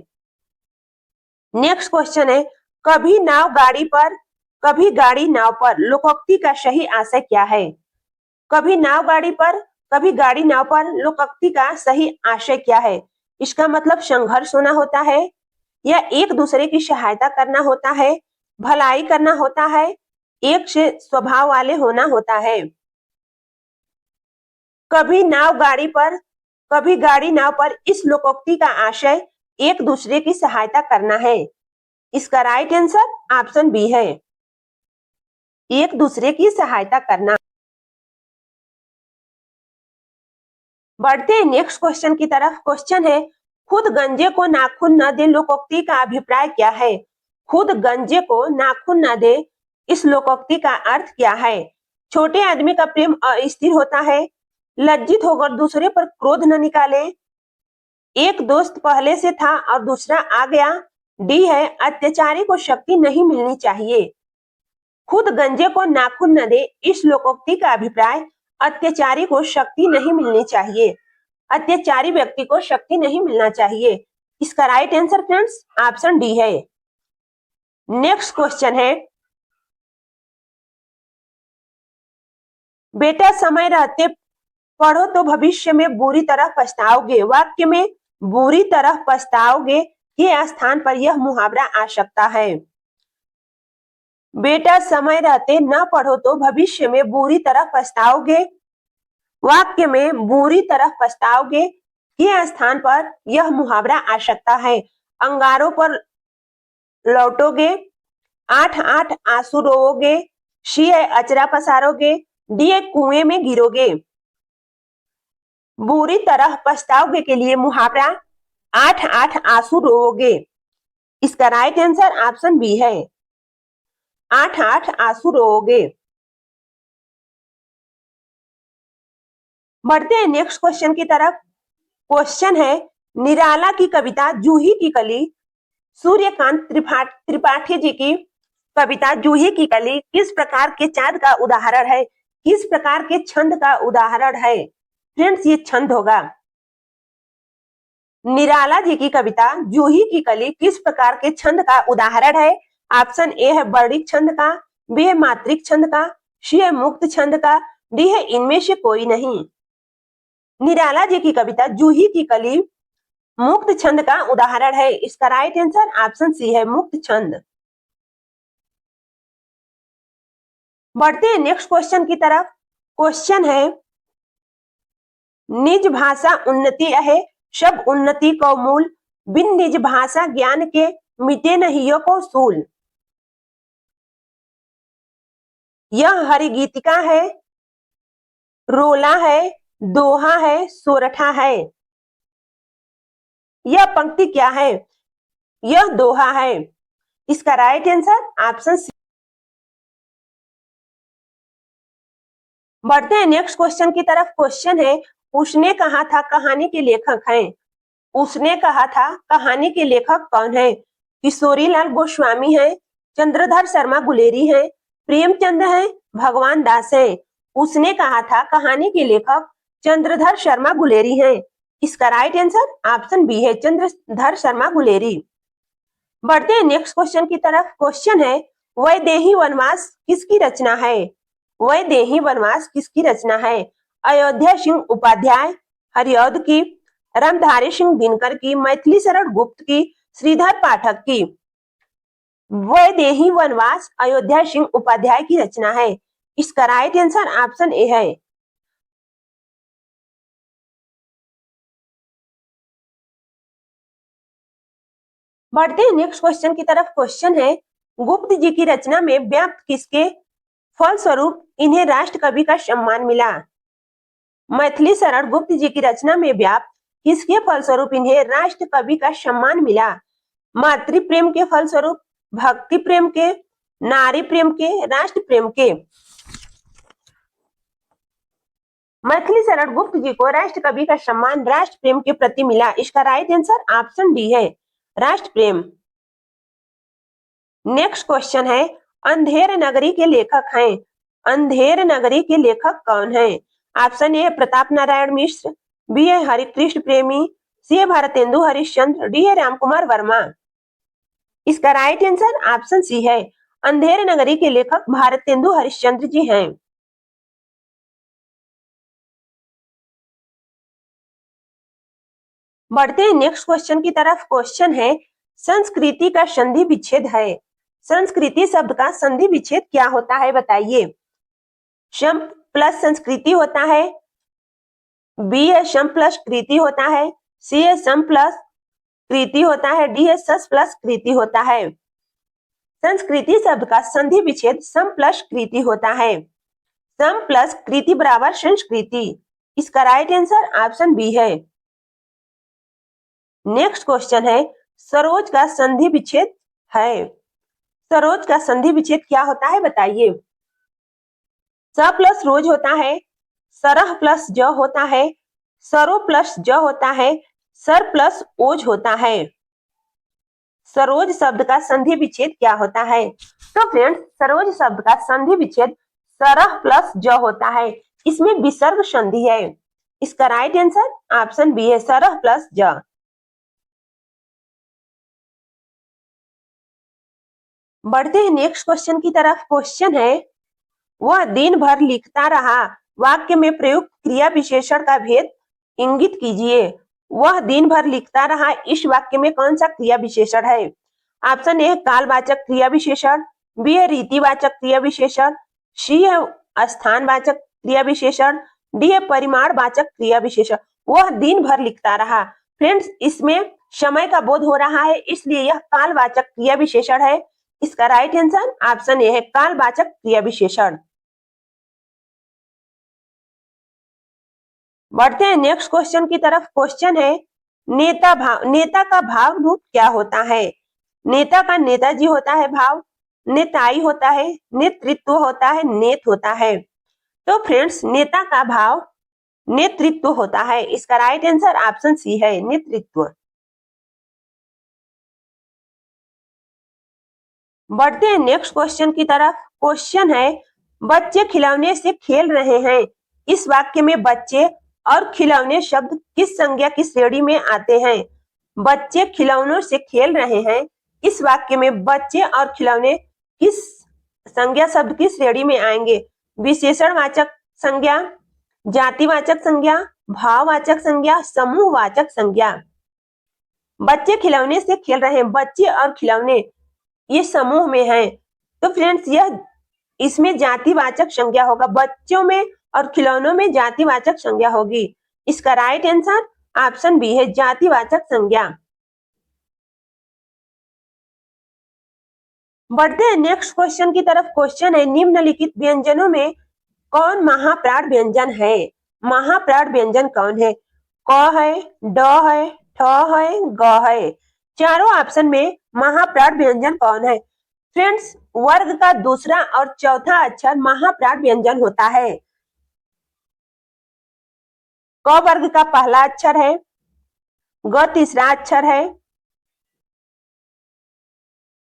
नेक्स्ट क्वेश्चन है, कभी नाव गाड़ी पर कभी गाड़ी नाव पर लोकोक्ति का सही आशय क्या है? कभी नाव गाड़ी पर कभी गाड़ी नाव पर लोकोक्ति का सही आशय क्या है? इसका मतलब संघर्ष होना होता है या एक दूसरे की सहायता करना होता है, भलाई करना होता है, एक से स्वभाव वाले होना होता है। कभी नाव गाड़ी पर कभी गाड़ी नाव पर इस लोकोक्ति का आशय एक दूसरे की सहायता करना है। इसका राइट आंसर ऑप्शन बी है, एक दूसरे की सहायता करना। बढ़ते हैं नेक्स्ट क्वेश्चन की तरफ। क्वेश्चन है, खुद गंजे को नाखून न दे लोकोक्ति का अभिप्राय क्या है? खुद गंजे को नाखून न दे इस लोकोक्ति का अर्थ क्या है? छोटे आदमी का प्रेम अस्थिर होता है, लज्जित होकर दूसरे पर क्रोध न निकाले, एक दोस्त पहले से था और दूसरा आ गया, डी है अत्याचारी को शक्ति नहीं मिलनी चाहिए। खुद गंजे को नाखून न दे इस लोकोक्ति का अभिप्राय अत्याचारी को शक्ति नहीं मिलनी चाहिए। अत्याचारी व्यक्ति को शक्ति नहीं मिलना चाहिए। इसका right answer friends option D है। नेक्स्ट क्वेश्चन है, बेटा समय रहते पढ़ो तो भविष्य में बुरी तरह पछताओगे। वाक्य में बुरी तरह पछताओगे के स्थान पर यह मुहावरा आ सकता है। बेटा समय रहते न पढ़ो तो भविष्य में बुरी तरह पछताओगे। वाक्य में बुरी तरह पछताओगे के स्थान पर यह मुहावरा आ सकता है। अंगारों पर लौटोगे, 8 आंसू रोओगे, सी है अचरा पसारोगे, डी है कुएं में गिरोगे। बुरी तरह पछताओगे के लिए मुहावरा 8 आंसू रोओगे। इसका राइट आंसर ऑप्शन बी है, 8 आंसू रोओगे। बढ़ते हैं नेक्स्ट क्वेश्चन की तरफ। क्वेश्चन है, निराला की कविता जूही की कली, सूर्यकांत त्रिपाठी जी की कविता जूही की कली किस प्रकार के चाँद का उदाहरण है, किस प्रकार के छंद का उदाहरण है? फ्रेंड्स, ये छंद होगा। निराला जी की कविता जूही की कली किस प्रकार के छंद का उदाहरण है? ऑप्शन ए है वर्णिक छंद का, बी है मात्रिक छंद का, सी है मुक्त छंद का, डी है इनमें से कोई नहीं। निराला जी की कविता जूही की कली मुक्त छंद का उदाहरण है। इसका राइट आंसर ऑप्शन सी है मुक्त छंद। बढ़ते हैं नेक्स्ट क्वेश्चन की तरफ। क्वेश्चन है, निज भाषा उन्नति है सब उन्नति को मूल, बिन निज भाषा ज्ञान के मिटे नहीं को सूल। यह हरिगीतिका है, रोला है, दोहा है, सोरठा है। यह पंक्ति क्या है? यह दोहा है। इसका राइट आंसर ऑप्शन सी। बढ़ते हैं नेक्स्ट क्वेश्चन की तरफ। क्वेश्चन है, उसने कहा था कहानी के लेखक हैं। उसने कहा था कहानी के लेखक कौन है? किशोरी लाल गोस्वामी है, चंद्रधर शर्मा गुलेरी है, प्रेमचंद है, भगवान दास है। उसने कहा था कहानी के लेखक चंद्रधर शर्मा गुलेरी है। इसका राइट आंसर ऑप्शन बी है चंद्रधर शर्मा गुलेरी। बढ़ते हैं नेक्स्ट क्वेश्चन की तरफ। क्वेश्चन है, वैदेही वनवास किसकी रचना है? वैदेही वनवास किसकी रचना है? अयोध्या सिंह उपाध्याय, हरिऔध की, रामधारी सिंह दिनकर की, मैथिली शरण गुप्त की, श्रीधर पाठक की। वैदेही वनवास अयोध्या सिंह उपाध्याय की रचना है। इसका राइट आंसर ऑप्शन ए है। बढ़ते हैं नेक्स्ट क्वेश्चन की तरफ। क्वेश्चन है, गुप्त जी की रचना में व्याप्त किसके फलस्वरूप इन्हें राष्ट्र कवि का सम्मान मिला? मैथिली शरण गुप्त जी की रचना में व्याप्त किसके फलस्वरूप इन्हें राष्ट्र कवि का सम्मान मिला? मातृ प्रेम के फलस्वरूप, भक्ति प्रेम के, नारी प्रेम के, राष्ट्र प्रेम के। मैथिली शरण गुप्त जी को राष्ट्र कवि का सम्मान राष्ट्र प्रेम के प्रति मिला। इसका राइट आंसर ऑप्शन डी है राष्ट्र प्रेम। नेक्स्ट क्वेश्चन है, अंधेर नगरी के लेखक हैं। अंधेर नगरी के लेखक कौन है? Option A Pratap Narayan Mishra, B है हरिकृष्ण प्रेमी, सी है भारतेंदु हरिश्चंद्र, डी है रामकुमार वर्मा। इसका राइट आंसर ऑप्शन सी है अंधेर नगरी के लेखक भारतेंदु हरिश्चंद्र जी हैं। बढ़ते हैं नेक्स्ट क्वेश्चन की तरफ। क्वेश्चन है, संस्कृति का संधि विच्छेद है। संस्कृति शब्द का संधि विच्छेद क्या होता है बताइए? सम प्लस संस्कृति होता है, बी है सम प्लस कृति होता है, सी है सम प्लस कृति होता है, डी है सस प्लस कृति होता है। संस्कृति शब्द का संधि विच्छेद सम प्लस कृति होता है। सम प्लस कृति बराबर संस्कृति। इसका राइट आंसर ऑप्शन बी है। नेक्स्ट क्वेश्चन है, सरोज का संधि विच्छेद है। सरोज का संधि विच्छेद क्या होता है बताइए? स प्लस रोज होता है, सरह प्लस ज होता है, सरो प्लस ज होता है, सर प्लस ओज होता है। सरोज शब्द का संधि विच्छेद क्या होता है? तो फ्रेंड्स, सरोज शब्द का संधि विच्छेद सरह प्लस ज होता है। इसमें विसर्ग संधि है। इसका राइट आंसर ऑप्शन बी है सरह प्लस ज। बढ़ते हैं नेक्स्ट क्वेश्चन की तरफ। क्वेश्चन है, वह दिन भर लिखता रहा, वाक्य में प्रयुक्त क्रिया विशेषण का भेद इंगित कीजिए। वह दिन भर लिखता रहा, इस वाक्य में कौन सा क्रिया विशेषण है? ऑप्शन ए कालवाचक क्रिया विशेषण, बी है रीतिवाचक क्रिया विशेषण, सी है स्थानवाचक क्रिया विशेषण, डी है परिमाणवाचक क्रिया विशेषण। वह दिन भर लिखता रहा। फ्रेंड्स, इसमें समय का बोध हो रहा है, इसलिए यह कालवाचक क्रिया विशेषण है। इसका राइट आंसर ऑप्शन ए है कालवाचक क्रिया विशेषण। बढ़ते हैं नेक्स्ट क्वेश्चन की तरफ। क्वेश्चन है, नेता का भाव रूप क्या होता है? नेता का नेताजी होता है भाव, नेताई होता है, नेतृत्व होता है, नेत होता है। तो फ्रेंड्स, नेता का भाव नेतृत्व होता है। इसका राइट आंसर ऑप्शन सी है, नेतृत्व। बढ़ते हैं नेक्स्ट क्वेश्चन की तरफ। क्वेश्चन है, बच्चे खिलौने से खेल रहे हैं। इस वाक्य में बच्चे और खिलौने शब्द किस संज्ञा की श्रेणी में आते हैं? बच्चे खिलौनों से खेल रहे हैं। इस वाक्य में बच्चे और खिलौने किस संज्ञा शब्द की श्रेणी में आएंगे? विशेषणवाचक संज्ञा, जातिवाचक संज्ञा, भाववाचक संज्ञा, समूहवाचक संज्ञा। बच्चे खिलौने से खेल रहे हैं, बच्चे और खिलौने ये समूह में है, तो फ्रेंड्स यह इसमें जातिवाचक संज्ञा होगा। बच्चों में और खिलौनों में जातिवाचक संज्ञा होगी। इसका राइट आंसर ऑप्शन बी है, जातिवाचक संज्ञा। बढ़ते हैं नेक्स्ट क्वेश्चन की तरफ। क्वेश्चन है, निम्नलिखित व्यंजनों में कौन महाप्राण व्यंजन है? महाप्राण व्यंजन कौन है? क है, ड है, ठ है, ग है। चारों ऑप्शन में महाप्राण व्यंजन कौन है? फ्रेंड्स, वर्ग का दूसरा और चौथा अक्षर महाप्राण व्यंजन होता है। क वर्ग का पहला अक्षर है, ग तीसरा अक्षर है।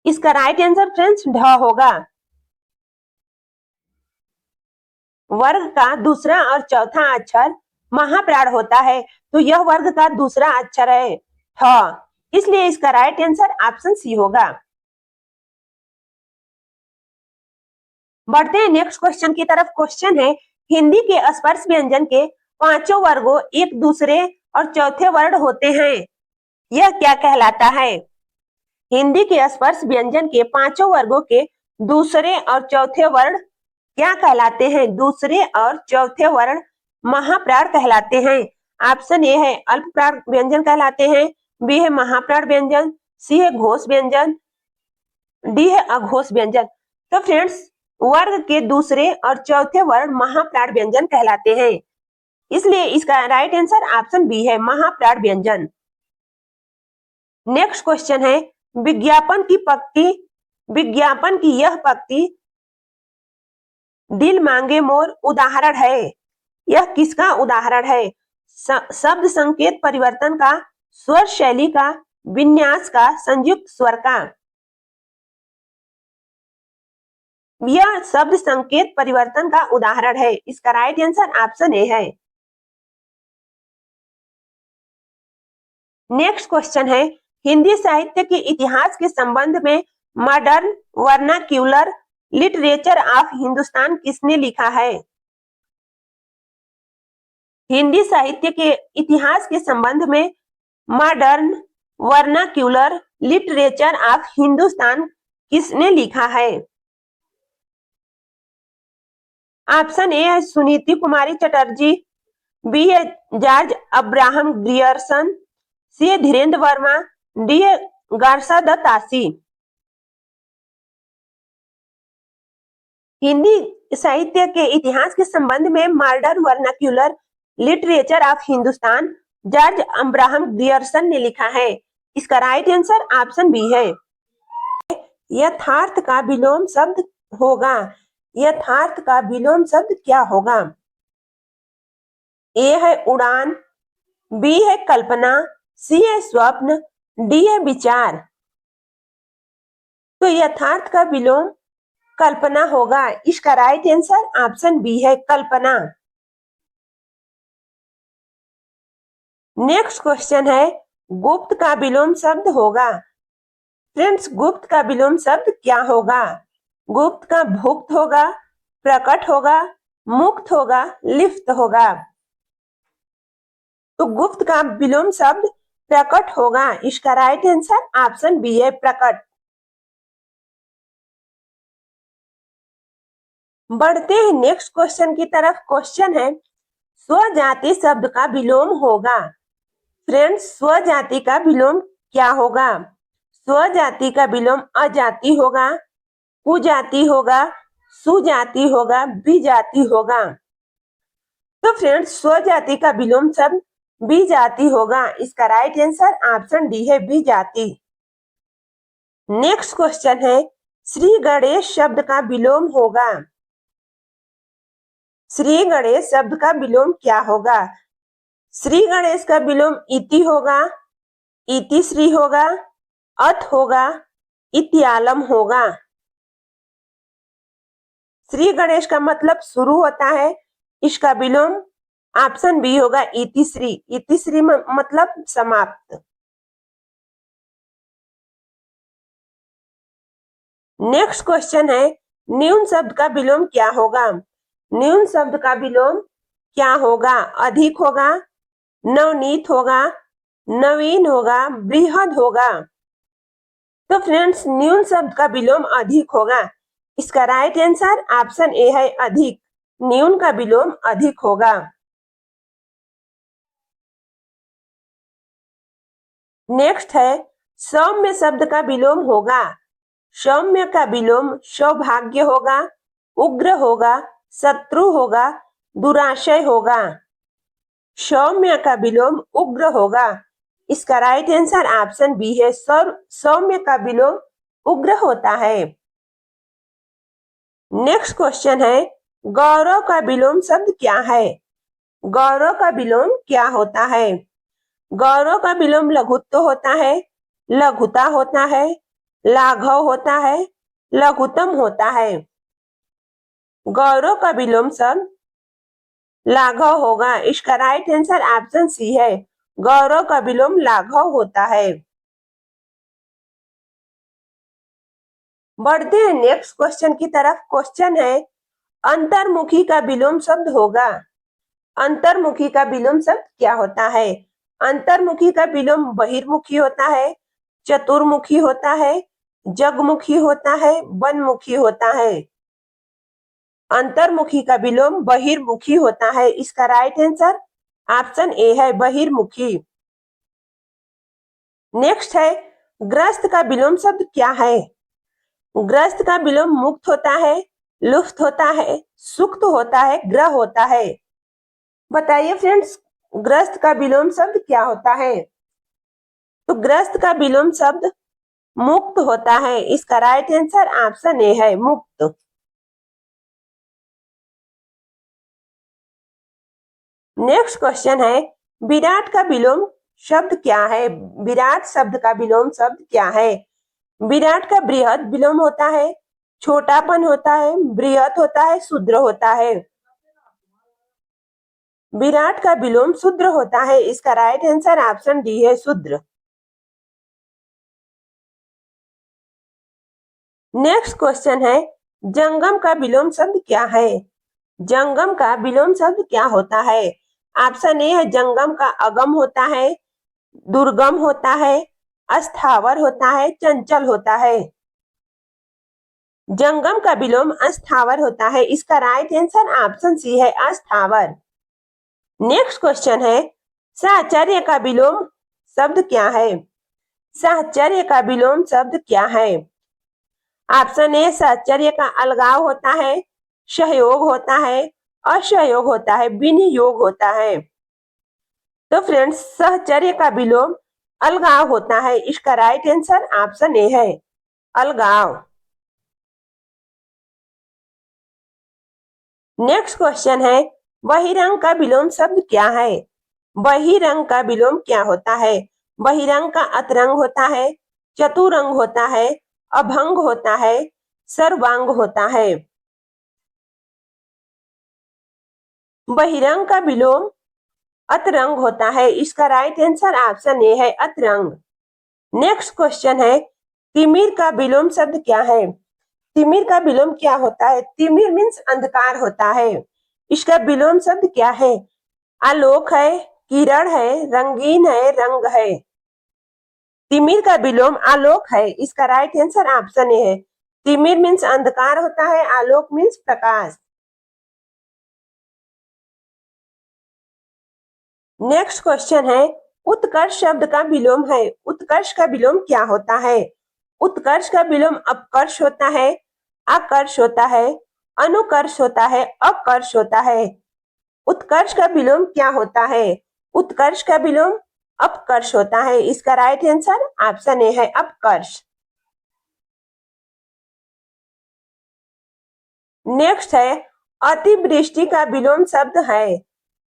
इसका राइट आंसर फ्रेंड्स ढ होगा। वर्ग का दूसरा और चौथा अक्षर महाप्राण होता है, तो यह वर्ग का दूसरा अक्षर है ठ, इसलिए इसका राइट आंसर ऑप्शन सी होगा। बढ़ते हैं नेक्स्ट क्वेश्चन की तरफ। क्वेश्चन है, हिंदी के स्पर्श व्यंजन के पांचों वर्गों एक दूसरे और चौथे वर्ण होते हैं, यह क्या कहलाता है? हिंदी के स्पर्श व्यंजन के पांचों वर्गों के दूसरे और चौथे वर्ण क्या कहलाते हैं? दूसरे और चौथे वर्ण महाप्राण कहलाते हैं। ऑप्शन ए है अल्पप्राण व्यंजन कहलाते हैं, बी है महाप्राण व्यंजन, सी है घोष व्यंजन, डी है अघोष व्यंजन। तो फ्रेंड्स, वर्ग के दूसरे और चौथे वर्ण महाप्राण व्यंजन कहलाते हैं, इसलिए इसका राइट आंसर ऑप्शन बी है, महाप्राण व्यंजन। नेक्स्ट क्वेश्चन है, विज्ञापन की यह पंक्ति दिल मांगे मोर उदाहरण है, यह किसका उदाहरण है? शब्द संकेत परिवर्तन का, स्वर शैली का, विन्यास का, संयुक्त स्वर का। यह शब्द संकेत परिवर्तन का उदाहरण है। इसका राइट आंसर ऑप्शन ए है। नेक्स्ट क्वेश्चन है, हिंदी साहित्य के इतिहास के संबंध में modern vernacular literature of Hindustan किसने लिखा है? हिंदी साहित्य के इतिहास के संबंध में modern vernacular literature of Hindustan किसने लिखा है? ऑप्शन ए है सुनीति कुमारी चटर्जी, बी है जॉर्ज अब्राहम ग्रियर्सन, सी है धीरेन्द्र वर्मा, डी है गार्सा द तासी। हिंदी साहित्य के इतिहास के संबंध में modern vernacular literature of Hindustan George Abraham Grierson ने लिखा है। इसका राइट आंसर ऑप्शन बी है। यथार्थ का विलोम शब्द होगा, यथार्थ का विलोम शब्द क्या होगा? ए है उड़ान, बी है कल्पना, सी है स्वप्न, डी है विचार। तो यथार्थ का विलोम कल्पना होगा। इसका राइट आंसर ऑप्शन बी है, कल्पना। नेक्स्ट क्वेश्चन है, गुप्त का विलोम शब्द होगा। फ्रेंड्स, गुप्त का विलोम शब्द क्या होगा? गुप्त का भुक्त होगा, प्रकट होगा, मुक्त होगा, लिप्त होगा। तो गुप्त का विलोम शब्द प्रकट होगा। इसका राइट आंसर ऑप्शन बी है, प्रकट। बढ़ते हैं नेक्स्ट क्वेश्चन की तरफ। क्वेश्चन है, स्वजाति शब्द का विलोम होगा। फ्रेंड्स, स्वजाति का विलोम क्या होगा? स्वजाति का विलोम अजाति होगा, कुजाति होगा, सुजाति होगा, विजाति होगा। तो फ्रेंड्स, स्वजाति का विलोम शब्द विजाति होगा। इसका राइट आंसर ऑप्शन डी है, विजाति। नेक्स्ट क्वेश्चन है, श्री गणेश शब्द का विलोम होगा। श्री गणेश शब्द का विलोम क्या होगा? श्री गणेश का विलोम इति होगा, इतिश्री होगा, अथ होगा, इत्यालम होगा। श्री गणेश का मतलब शुरू होता है, इसका विलोम ऑप्शन बी होगा इतिश्री। इतिश्री मतलब समाप्त। नेक्स्ट क्वेश्चन है, न्यून शब्द का विलोम क्या होगा? न्यून शब्द का विलोम क्या होगा? अधिक होगा, नवनीत होगा, नवीन होगा, बृहद होगा। तो फ्रेंड्स, न्यून शब्द का विलोम अधिक होगा। इसका राइट आंसर ऑप्शन ए है अधिक। न्यून का विलोम अधिक होगा। नेक्स्ट है, सौम्य शब्द का विलोम होगा। सौम्य का विलोम सौभाग्य होगा, उग्र होगा, शत्रु होगा, दुराशय होगा। सौम्य का विलोम उग्र होगा। इसका राइट आंसर ऑप्शन बी है, सौम्य का विलोम उग्र होता है। नेक्स्ट क्वेश्चन है, गौरव का विलोम शब्द क्या है? गौरव का विलोम क्या होता है? गौरव का विलोम लघुत्व होता है, लघुता होता है, लाघव होता है, लघुतम होता है। गौरव का विलोम शब्द लाघव होगा। इसका राइट आंसर ऑप्शन सी है, गौरव का विलोम लाघव होता है। बढ़ते हैं नेक्स्ट क्वेश्चन की तरफ। क्वेश्चन है, अंतर्मुखी का विलोम शब्द होगा। अंतर्मुखी का विलोम शब्द क्या होता है? अंतर्मुखी का विलोम बहिर्मुखी होता है, चतुर्मुखी होता है, जगमुखी होता है, वनमुखी होता है। अंतर्मुखी का विलोम बहिर्मुखी होता है। इसका राइट आंसर ऑप्शन ए है, बहिर्मुखी। नेक्स्ट है, ग्रस्त का विलोम शब्द क्या है? ग्रस्त का विलोम मुक्त होता है, लुप्त होता है, सुक्त होता है, ग्रह होता है। बताइए फ्रेंड्स, ग्रस्त का विलोम शब्द क्या होता है? तो ग्रस्त का विलोम शब्द मुक्त होता है। इसका राइट आंसर ऑप्शन ए है, मुक्त। नेक्स्ट क्वेश्चन है, विराट का विलोम शब्द क्या है? विराट शब्द का विलोम शब्द क्या है? विराट का बृहद विलोम होता है, छोटापन होता है, बृहत होता है, शूद्र होता है। विराट का विलोम शूद्र होता है। इसका राइट आंसर ऑप्शन डी है, शूद्र। नेक्स्ट क्वेश्चन है, जंगम का विलोम शब्द क्या है? जंगम का विलोम शब्द क्या होता है? ऑप्शन ए है, जंगम का अगम होता है, दुर्गम होता है, अस्थावर होता है, चंचल होता है। जंगम का विलोम अस्थावर होता है। इसका राइट आंसर ऑप्शन सी है, अस्थावर। नेक्स्ट क्वेश्चन है, साहचर्य का विलोम शब्द क्या है? साहचर्य का विलोम शब्द क्या है? ऑप्शन ए, साहचर्य का अलगाव होता है, सहयोग होता है, असहयोग होता है, विनियोग होता है। तो फ्रेंड्स, सहचर्य का विलोम अलगाव होता है। इसका राइट आंसर ऑप्शन ए है, अलगाव। नेक्स्ट क्वेश्चन है, बहिरंग का विलोम शब्द क्या है? बहिरंग का विलोम क्या होता है? बहिरंग का अतरंग होता है, चतुरंग होता है, अभंग होता है, सर्वांग होता है। बहिरंग का विलोम अतरंग होता है। इसका राइट आंसर ऑप्शन ए है, अतरंग। नेक्स्ट क्वेश्चन है, तिमिर का विलोम शब्द क्या है? तिमिर का विलोम क्या होता है? तिमिर मीन्स अंधकार होता है। इसका विलोम शब्द क्या है? आलोक है, किरण है, रंगीन है, रंग है। तिमिर का विलोम आलोक है। इसका राइट आंसर ऑप्शन ए है। तिमिर मीन्स अंधकार होता है, आलोक मीन्स प्रकाश। नेक्स्ट क्वेश्चन है, उत्कर्ष शब्द का विलोम है। उत्कर्ष का विलोम क्या होता है? उत्कर्ष का विलोम अपकर्ष होता है, आकर्ष होता है, अनुकर्ष होता है, अकर्ष होता है। उत्कर्ष का विलोम क्या होता है? उत्कर्ष का विलोम अपकर्ष होता है। इसका राइट आंसर ऑप्शन ए है, अपकर्ष। नेक्स्ट है, अतिवृष्टि का विलोम शब्द है।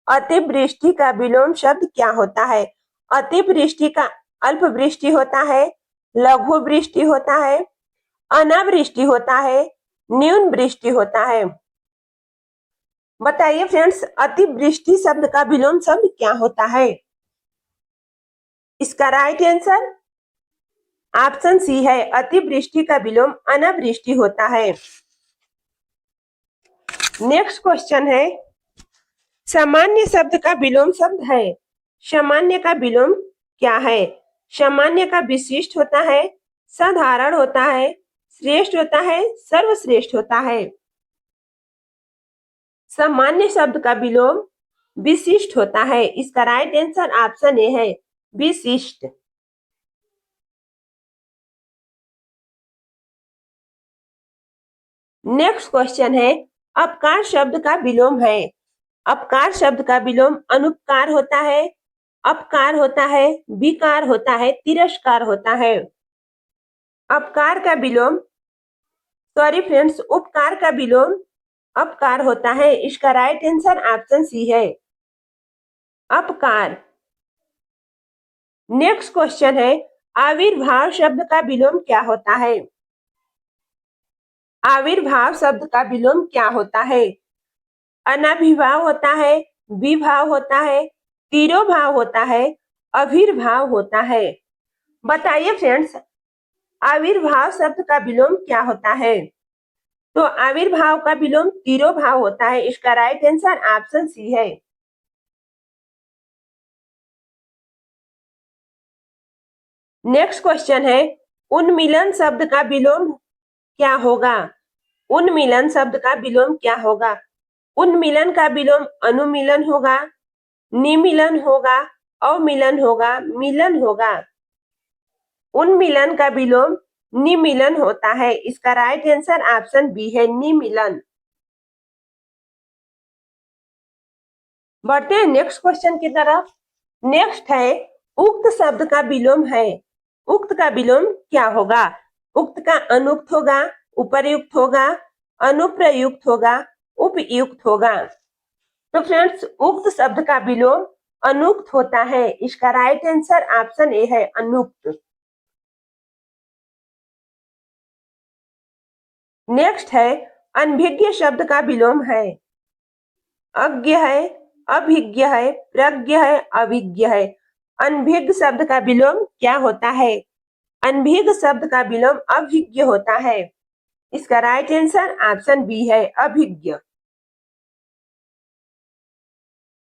अतिवृष्टि का विलोम शब्द क्या होता है? अतिवृष्टि का अल्प वृष्टि होता है, लघु वृष्टि होता है, अनावृष्टि होता है, न्यून वृष्टि होता है। बताइए फ्रेंड्स, अतिवृष्टि शब्द का विलोम शब्द क्या होता है? इसका राइट आंसर ऑप्शन सी है, अतिवृष्टि का विलोम अनावृष्टि होता है। नेक्स्ट क्वेश्चन है, सामान्य शब्द का विलोम शब्द है। सामान्य का विलोम क्या है? सामान्य का विशिष्ट होता है, साधारण होता है, श्रेष्ठ होता है, सर्वश्रेष्ठ होता है। सामान्य शब्द का विलोम विशिष्ट होता है। इसका राइट आंसर ऑप्शन ए है, विशिष्ट। नेक्स्ट क्वेश्चन है, अपकार शब्द का विलोम है। अपकार शब्द का विलोम अनुपकार होता है, अपकार होता है, विकार होता है, तिरस्कार होता है। अपकार का विलोम, सॉरी फ्रेंड्स, उपकार का विलोम अपकार होता है। इसका राइट आंसर ऑप्शन सी है, अपकार। नेक्स्ट क्वेश्चन है, आविर्भाव शब्द का विलोम क्या होता है? आविर्भाव शब्द का विलोम क्या होता है? अनाविर्भाव होता है, विभाव होता है, तिरोभाव होता है, अविर्भाव होता है। बताइए फ्रेंड्स, आविर्भाव शब्द का विलोम क्या होता है? तो आविर्भाव का विलोम तिरोभाव होता है। इसका राइट आंसर ऑप्शन सी है। नेक्स्ट क्वेश्चन है, उन्मिलन शब्द का विलोम क्या होगा? उन्मिलन शब्द का विलोम क्या होगा? उन्मिलन का विलोम अनुमिलन होगा, निमिलन होगा, अवमिलन होगा, मिलन होगा। उन्मिलन का विलोम निमिलन होता है। इसका राइट आंसर ऑप्शन बी है, निमिलन। बढ़ते हैं नेक्स्ट क्वेश्चन की तरफ। नेक्स्ट है, उक्त शब्द का विलोम है। उक्त का विलोम क्या होगा? उक्त का अनुक्त होगा, उपर्युक्त होगा, अनुप्रयुक्त होगा, उपयुक्त होगा। तो फ्रेंड्स, उक्त शब्द का विलोम अनुक्त होता है। इसका राइट आंसर ऑप्शन ए है, अनुक्त। नेक्स्ट है, अनभिज्ञ शब्द का विलोम है। अज्ञ है, अभिज्ञ है, प्रज्ञ है, अभिज्ञ है। अनभिज्ञ शब्द का विलोम क्या होता है? अनभिज्ञ शब्द का विलोम अभिज्ञ होता है। इसका राइट आंसर ऑप्शन बी है, अभिज्ञ।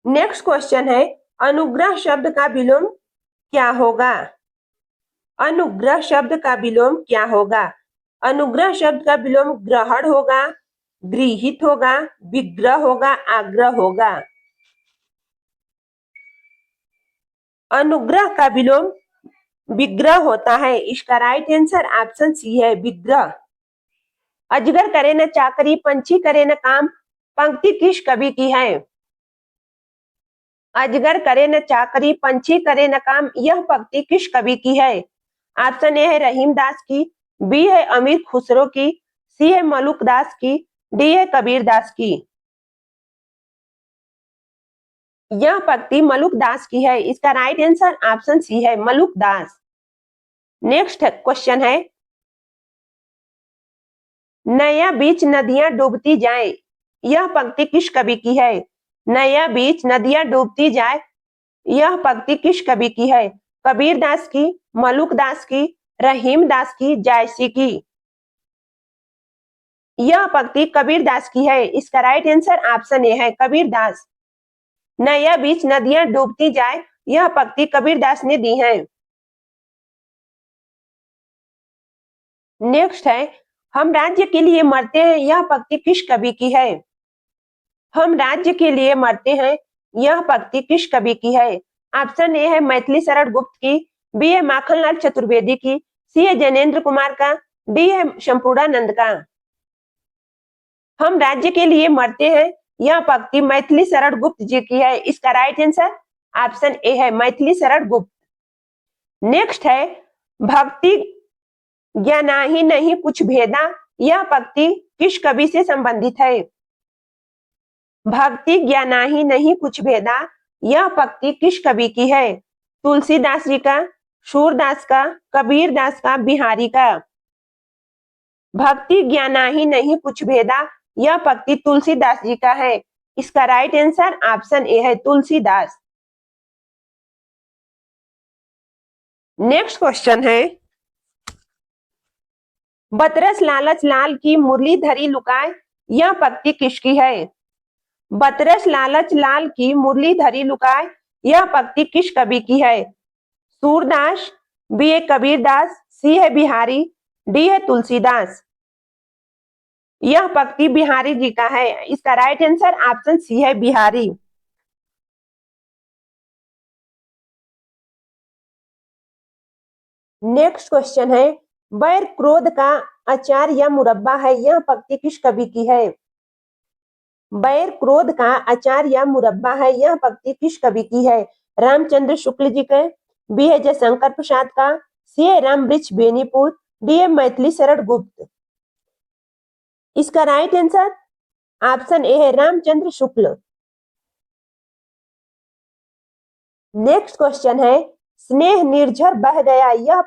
नेक्स्ट क्वेश्चन है, अनुग्रह शब्द का विलोम क्या होगा? अनुग्रह शब्द का विलोम क्या होगा? अनुग्रह शब्द का विलोम ग्रहण होगा, गृहित होगा, विग्रह होगा, आग्रह होगा। अनुग्रह का विलोम विग्रह होता है। इसका राइट आंसर ऑप्शन सी है, विग्रह। अजगर करे न चाकरी, पंछी करे न काम, पंक्ति किस कवि की है? अजगर करे न चाकरी, पंछी करे न काम, यह पंक्ति किस कवि की है? ऑप्शन ए है रहीम दास की, बी है अमीर खुसरो की, सी है मलुक दास की, डी है कबीर दास की। यह पंक्ति मलुक दास की है। इसका राइट आंसर ऑप्शन सी है, मलुक दास। नेक्स्ट क्वेश्चन है, नया बीच नदियां डूबती जाए, यह पंक्ति किस कवि की है? नया बीच नदियां डूबती जाए, यह पंक्ति किस कवि की है? कबीर दास की, मलुक दास की, रहीम दास की, जायसी की। यह पंक्ति कबीर दास की है। इसका राइट आंसर ऑप्शन ए है, कबीर दास। नया बीच नदियां डूबती जाए, यह पंक्ति कबीर दास ने दी है। नेक्स्ट है, हम राज्य के लिए मरते हैं, यह पंक्ति किस कवि की है? हम राज्य के लिए मरते हैं, यह पंक्ति किस कवि की है? ऑप्शन ए है मैथिली शरण गुप्त की, बी है माखनलाल चतुर्वेदी की, सी है जैनेन्द्र कुमार का, डी है संपूर्णानंद का। हम राज्य के लिए मरते हैं, यह पंक्ति मैथिली शरण गुप्त जी की है। इसका राइट आंसर ऑप्शन ए है, मैथिली शरण गुप्त। नेक्स्ट है, भक्ति ज्ञानाहि नहीं कुछ भेदा, यह पंक्ति किस कवि से संबंधित है? भक्ति ज्ञानाहि नहीं कुछ भेदा, यह पंक्ति किस कवि की है? तुलसीदास जी का, सूरदास का, कबीर दास का, बिहारी का। भक्ति ज्ञानाहि नहीं कुछ भेदा, यह पंक्ति तुलसीदास जी का है। इसका राइट आंसर ऑप्शन ए है, तुलसीदास। नेक्स्ट क्वेश्चन है, बतरस लालच लाल की मुरली धरी लुकाए, यह पंक्ति किसकी है? बतरस लालच लाल की मुरली धरी लुकाए, यह पंक्ति किस कवि की है? सूरदास, बी है कबीरदास, सी है बिहारी, डी है तुलसीदास। यह पंक्ति बिहारी जी का है। इसका राइट आंसर ऑप्शन सी है, बिहारी। नेक्स्ट क्वेश्चन है, बैर क्रोध का अचार या मुरब्बा है, यह पंक्ति किस कवि की है? बैर क्रोध का अचार या मुरब्बा है, यह पंक्ति किस कवि की है? रामचंद्र शुक्ल जी के, बी है जयशंकर प्रसाद का, सी है रामवृक्ष बेनीपुर, डी है मैथिली शरण गुप्त। इसका राइट आंसर ऑप्शन ए है, रामचंद्र शुक्ल। नेक्स्ट क्वेश्चन है, स्नेह निर्झर बह गया, यह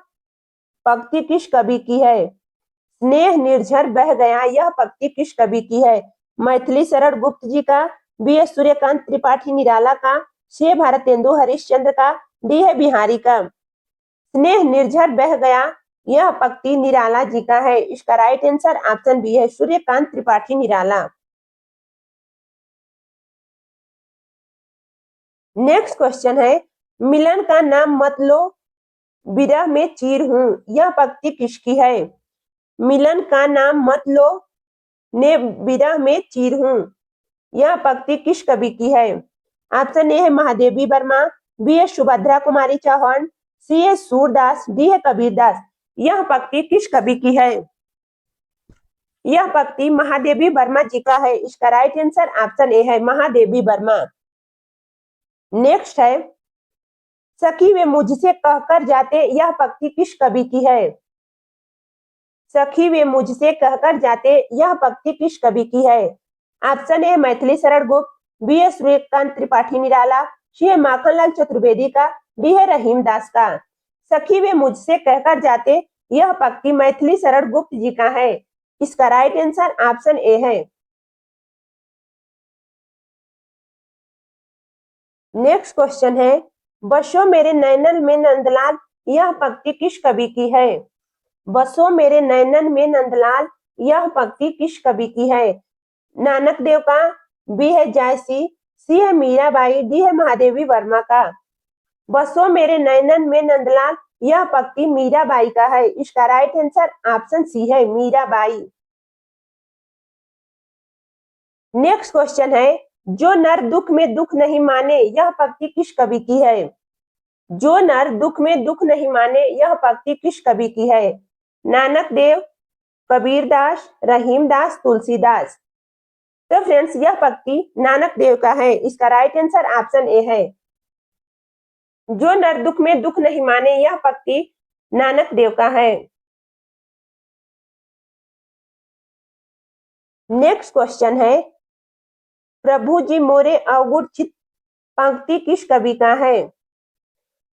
पंक्ति किस कवि की है? स्नेह निर्झर बह गया, यह पंक्ति किस कवि की है? मैथिली शरण गुप्त जी का, बी है सूर्यकांत त्रिपाठी निराला का, सी है भारतेंदु हरिश्चंद्र का, डी है बिहारी का। स्नेह निर्झर बह गया, यह पंक्ति निराला जी का है। इसका राइट आंसर ऑप्शन बी है, सूर्यकांत त्रिपाठी निराला। नेक्स्ट क्वेश्चन है, मिलन का नाम मत लो, विरह में चीर हूं, यह पंक्ति किसकी है? मिलन का नाम मत लो, ने विरह में चीर हूं, यह पंक्ति किस कवि की है? ऑप्शन ए है महादेवी वर्मा, बी है सुभद्रा कुमारी चौहान, सी है सूरदास, डी है कबीरदास। यह पंक्ति किस कवि की है? यह पंक्ति महादेवी वर्मा जी का है। इसका राइट आंसर ऑप्शन ए है, महादेवी वर्मा। नेक्स्ट है, सखी वे मुझसे कहकर जाते, यह पंक्ति किस कवि की है? सखी वे मुझसे कहकर जाते, यह पंक्ति किस कवि की है? ऑप्शन ए मैथिली शरण गुप्त, बी है सूर्यकांत त्रिपाठी निराला, सी है माखनलाल चतुर्वेदी का, डी है रहीम दास का। सखी वे मुझसे कहकर जाते, यह पंक्ति मैथिली शरण गुप्त जी का है। इसका राइट आंसर ऑप्शन ए है। नेक्स्ट क्वेश्चन है, बसो मेरे नैनन में नंदलाल, यह पंक्ति किस कवि की है? बसो मेरे नैनन में नंदलाल, यह पंक्ति किस कवि की है? नानक देव का, बी है जायसी, सी है मीराबाई, डी है महादेवी वर्मा का। बसो मेरे नैनन में नंदलाल, यह पंक्ति मीराबाई का है। इसका राइट आंसर ऑप्शन सी है, मीराबाई। नेक्स्ट क्वेश्चन है, जो नर दुख में दुख नहीं माने, यह पंक्ति किस कवि की है? जो नर दुख में दुख नहीं माने, यह पंक्ति किस कवि की है? नानक देव, कबीरदास, रहीमदास, तुलसीदास। तो फ्रेंड्स, यह पंक्ति नानक देव का है। इसका राइट आंसर ऑप्शन ए है। जो नर दुख में दुख नहीं माने, यह पंक्ति नानक देव का है। नेक्स्ट क्वेश्चन है, प्रभु जी मोरे अवगुण चित, पंक्ति किस कवि का है?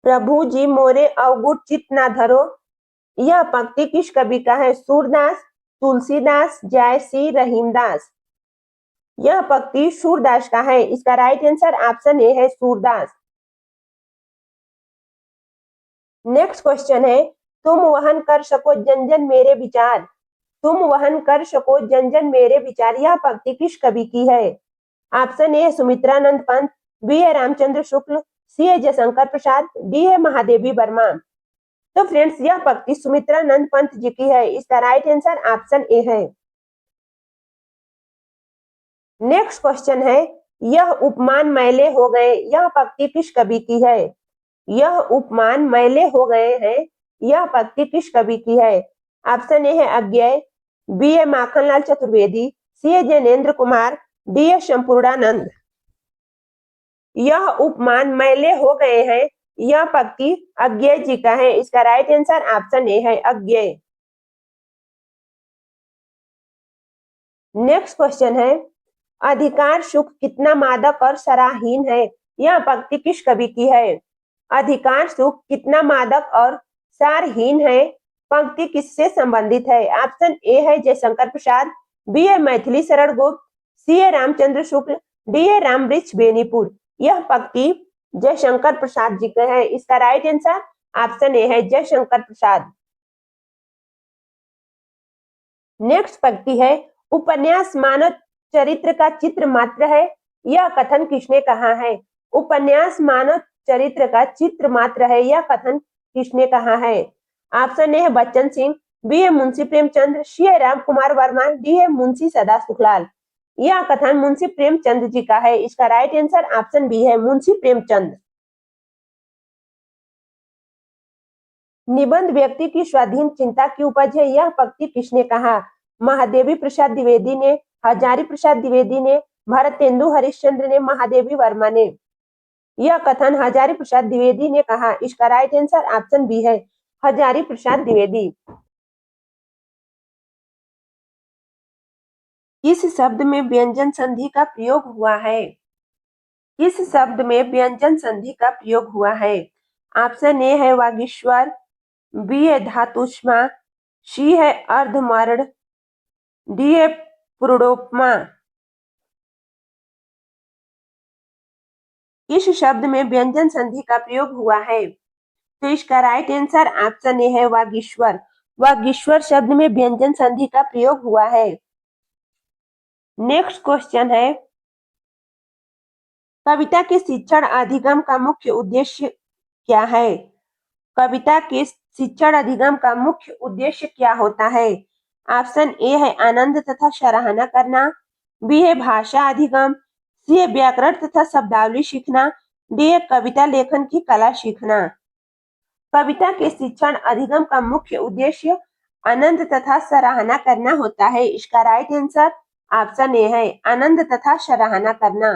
प्रभु जी मोरे अवगुण चित ना धरो, यह पंक्ति किस कवि का है? सूरदास, तुलसीदास, जायसी, रहीमदास। यह पंक्ति सूरदास का है। इसका राइट आंसर ऑप्शन ए है, सूरदास। नेक्स्ट क्वेश्चन है, तुम वहन कर सको जन जन मेरे विचार, तुम वहन कर सको जन जन मेरे विचार, यह पंक्ति किस कवि की है? ऑप्शन ए है सुमित्रानंद पंत, बी है रामचंद्र शुक्ल, सी है जयशंकर प्रसाद, डी है महादेवी वर्मा। तो फ्रेंड्स, यह पंक्ति सुमित्रानंद पंत जी की है। इसका राइट आंसर ऑप्शन ए है। नेक्स्ट क्वेश्चन है, यह उपमान मैले हो गए, यह पंक्ति किस कवि की है? यह उपमान मैले हो गए हैं, यह पंक्ति किस कवि की है? ऑप्शन ए है अज्ञेय, बी है माखनलाल चतुर्वेदी, सी है जैनेन्द्र कुमार, डी है संपूर्णानंद। यह उपमान मैले हो गए हैं, यह पंक्ति अज्ञेय जी का है। इसका राइट आंसर ऑप्शन ए है, अज्ञेय। नेक्स्ट क्वेश्चन है, अधिकार सुख कितना मादक और सराहीन है। यह पंक्ति किस कवि की है। अधिकार सुख कितना मादक और सारहीन है पंक्ति किससे संबंधित है। ऑप्शन ए है जयशंकर प्रसाद, बी है मैथिली शरण गुप्त, सी है रामचंद्र शुक्ल, डी है रामवृक्ष बेनीपुर। यह पंक्ति जयशंकर प्रसाद जी का है। इसका राइट आंसर ऑप्शन ए है जयशंकर प्रसाद। नेक्स्ट पंक्ति है उपन्यास मानव चरित्र का चित्र मात्र है। यह कथन किसने कहा है। उपन्यास मानव चरित्र का चित्र मात्र है, यह कथन किसने कहा है। ऑप्शन ए है बच्चन सिंह, बी है मुंशी प्रेमचंद, सी है राम कुमार वर्मा, डी है मुंशी सदा सुखलाल। यह कथन मुंशी प्रेमचंद जी का है। इसका राइट आंसर ऑप्शन बी है मुंशी प्रेमचंद। निबंध व्यक्ति की स्वाधीन चिंता की उपज है, यह पंक्ति किसने कहा। महादेवी प्रसाद द्विवेदी ने, हजारी प्रसाद द्विवेदी ने, भरतेंदु हरिश्चंद्र ने, महादेवी वर्मा ने। यह कथन हजारी प्रसाद द्विवेदी ने कहा। इसका राइट आंसर ऑप्शन बी है हजारी प्रसाद द्विवेदी। किस शब्द में व्यंजन संधि का प्रयोग हुआ है। किस शब्द में व्यंजन संधि का प्रयोग हुआ है। ऑप्शन ए है वागीश्वर, बी है धातुष्मा, सी है अर्धमर्ण, डी है पुरुषोत्तमा। किस शब्द में व्यंजन संधि का प्रयोग हुआ है। तो इसका राइट आंसर ऑप्शन ए है वागीश्वर। वागीश्वर शब्द में व्यंजन संधि का प्रयोग हुआ है। नेक्स्ट क्वेश्चन है कविता के शिक्षण अधिगम का मुख्य उद्देश्य क्या है। कविता के शिक्षण अधिगम का मुख्य उद्देश्य क्या होता है। ऑप्शन ए है आनंद तथा सराहना करना, बी है भाषा अधिगम, सी है व्याकरण तथा शब्दावली सीखना, डी है कविता लेखन की कला सीखना। कविता के शिक्षण अधिगम का मुख्य उद्देश्य आनंद तथा सराहना करना होता है। इसका राइट आंसर ऑप्शन ए है आनंद तथा सराहना करना।